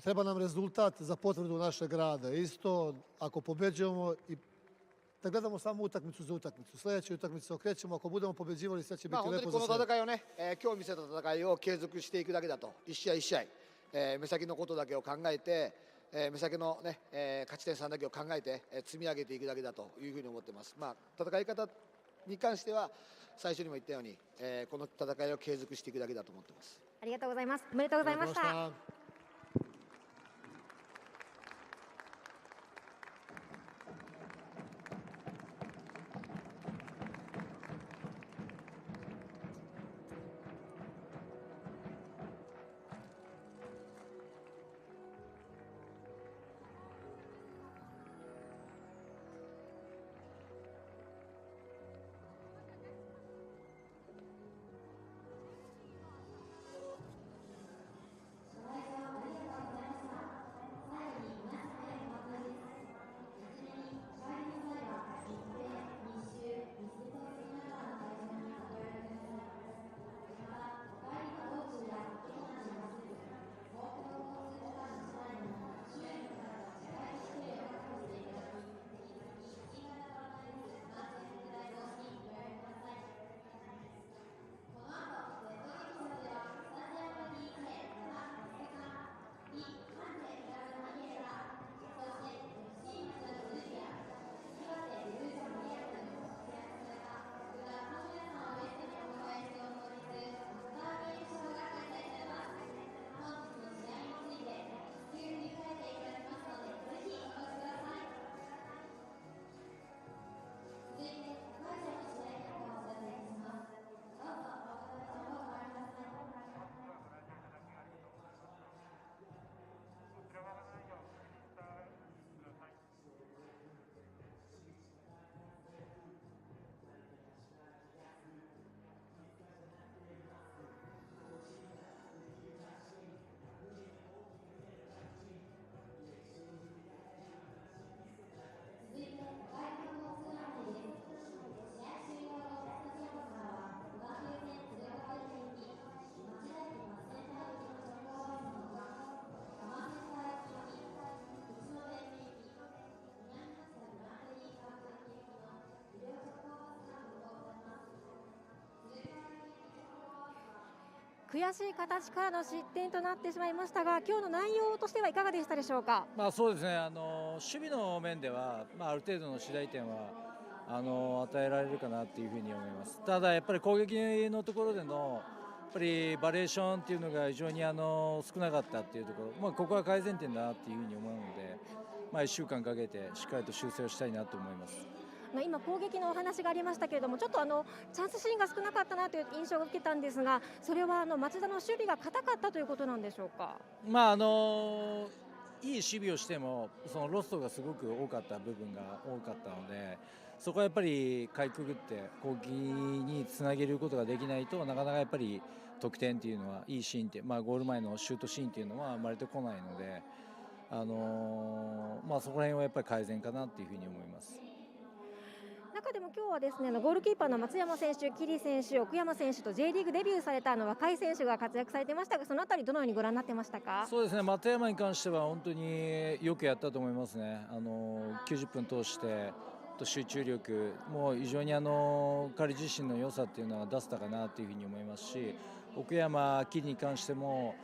treba nam rezultat za potvrdu našeg rada. Isto ako pobeđujemo i da gledamo samo utakmicu za utakmicu. Sljedeću utakmicu se okrećemo, ako budemo pobeđivali sve će biti lepo za sve. この戦いをね、今日見せた戦いを継続していくだけだと、一試合一試合、目先のことだけを考えて、目先の、ね勝ち点3だけを考えて、積み上げていくだけだというふうに思っています。戦い方に関しては最初にも言ったように、この戦いを継続していくだけだと思っています。ありがとうございます。おめでとうございました。悔しい形からの失点となってしまいましたが、今日の内容としてはいかがでしたでしょうか。そうですね、守備の面では、ある程度の主題点は与えられるかなというふうに思います。ただやっぱり攻撃のところでのやっぱりバリエーションっていうのが非常に少なかったっていうところ、ここは改善点だなっていうふうに思うので、1週間かけてしっかりと修正をしたいなと思います。今、攻撃のお話がありましたけれども、ちょっとチャンスシーンが少なかったなという印象を受けたんですが、それは町田の守備が硬かったということなんでしょうか。いい守備をしてもそのロストがすごく多かった部分が多かったので、そこはやっぱりかいくぐって攻撃につなげることができないと、なかなかやっぱり得点っていうのは、いいシーンって、ゴール前のシュートシーンっていうのは生まれてこないので、そこら辺はやっぱり改善かなっていうふうに思います。中でも今日はですね、ゴールキーパーの松山選手、桐選手、奥山選手と J リーグデビューされた若い選手が活躍されてましたが、そのあたりどのようにご覧になってましたか。そうですね、松山に関しては本当によくやったと思いますね。90分通して集中力も非常に彼自身の良さっていうのは出せたかなというふうに思いますし、奥山、桐に関しても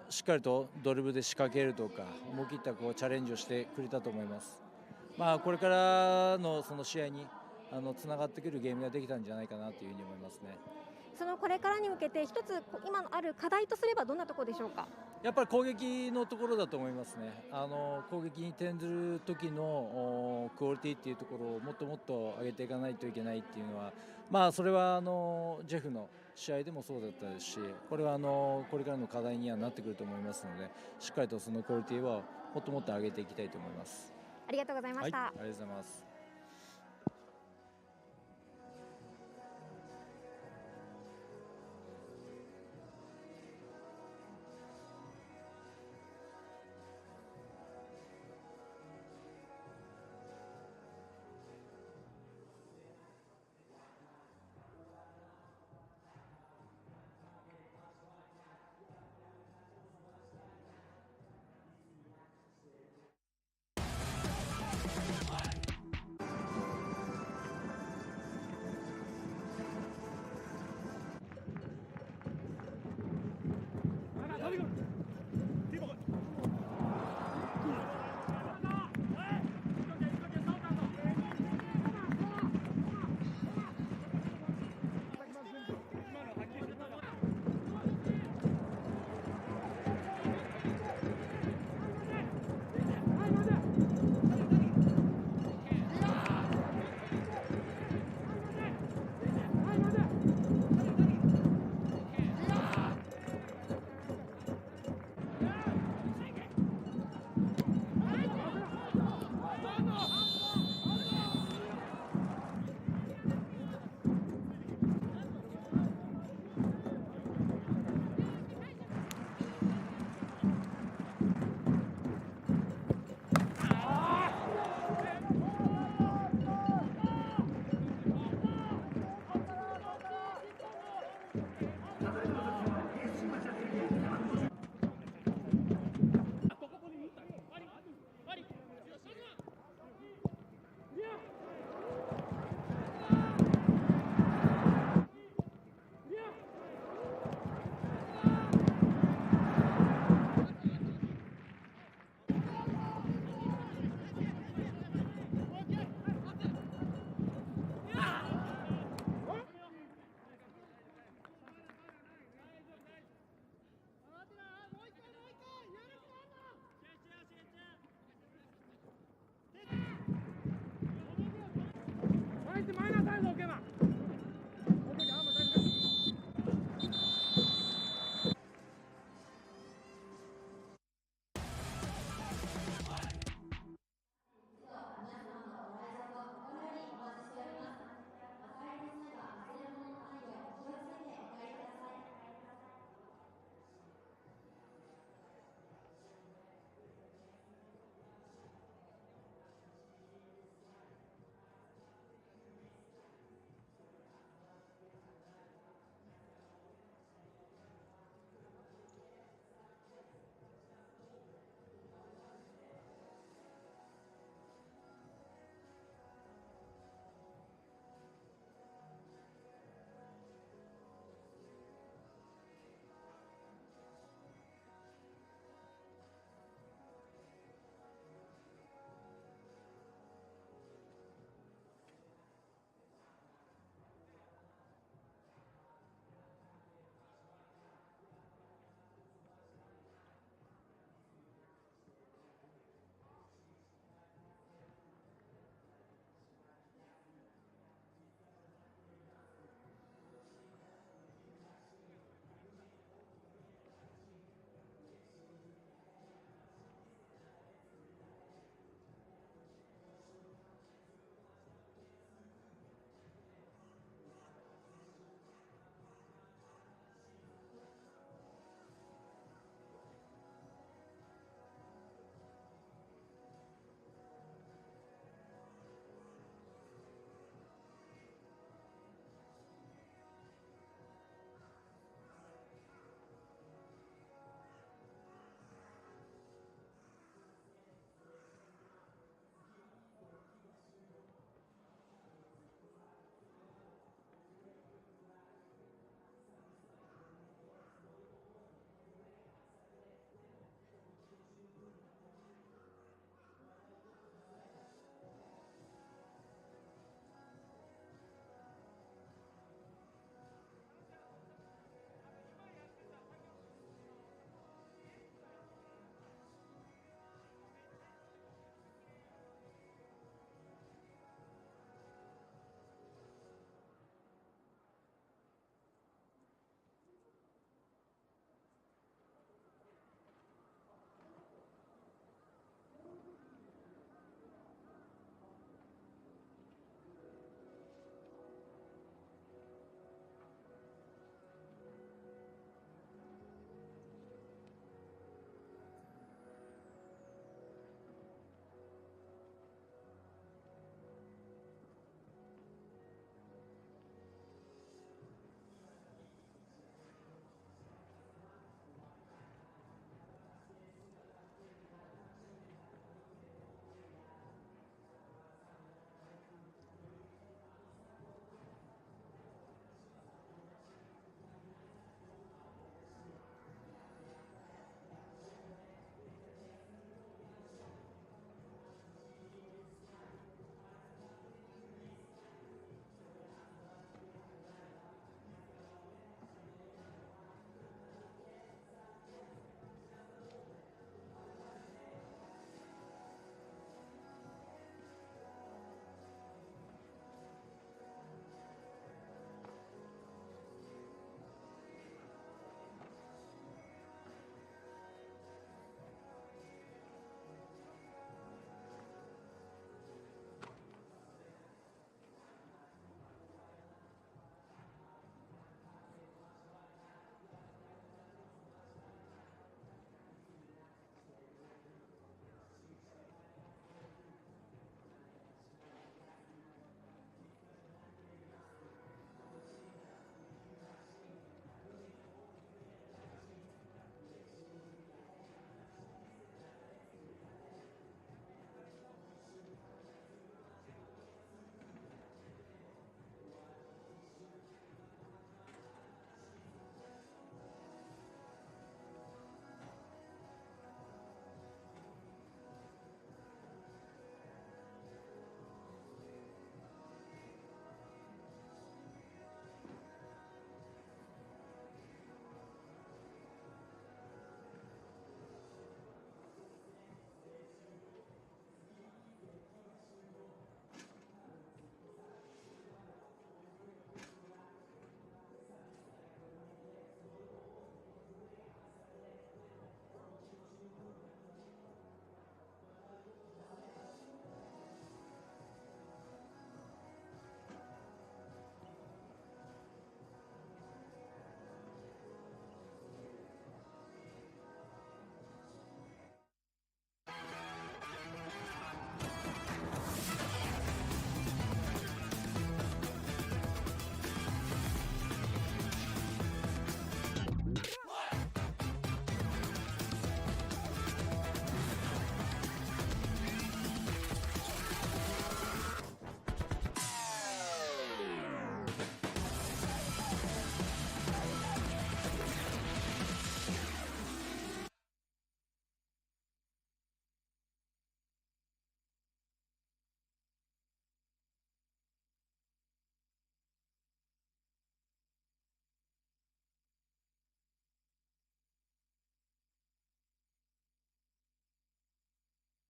しっかりとドリブルで仕掛けるとか思い切ったチャレンジをしてくれたと思います。これからのその試合につながってくるゲームができたんじゃないかなというふうに思いますね。そのこれからに向けて一つ今のある課題とすればどんなところでしょうか。やっぱり攻撃のところだと思いますね。攻撃に転ずる時のクオリティっていうところをもっともっと上げていかないといけないっていうのは、それはジェフの試合でもそうだったですし、これはこれからの課題にはなってくると思いますので、しっかりとそのクオリティはもっともっと上げていきたいと思います。ありがとうございました。はい、ありがとうございます。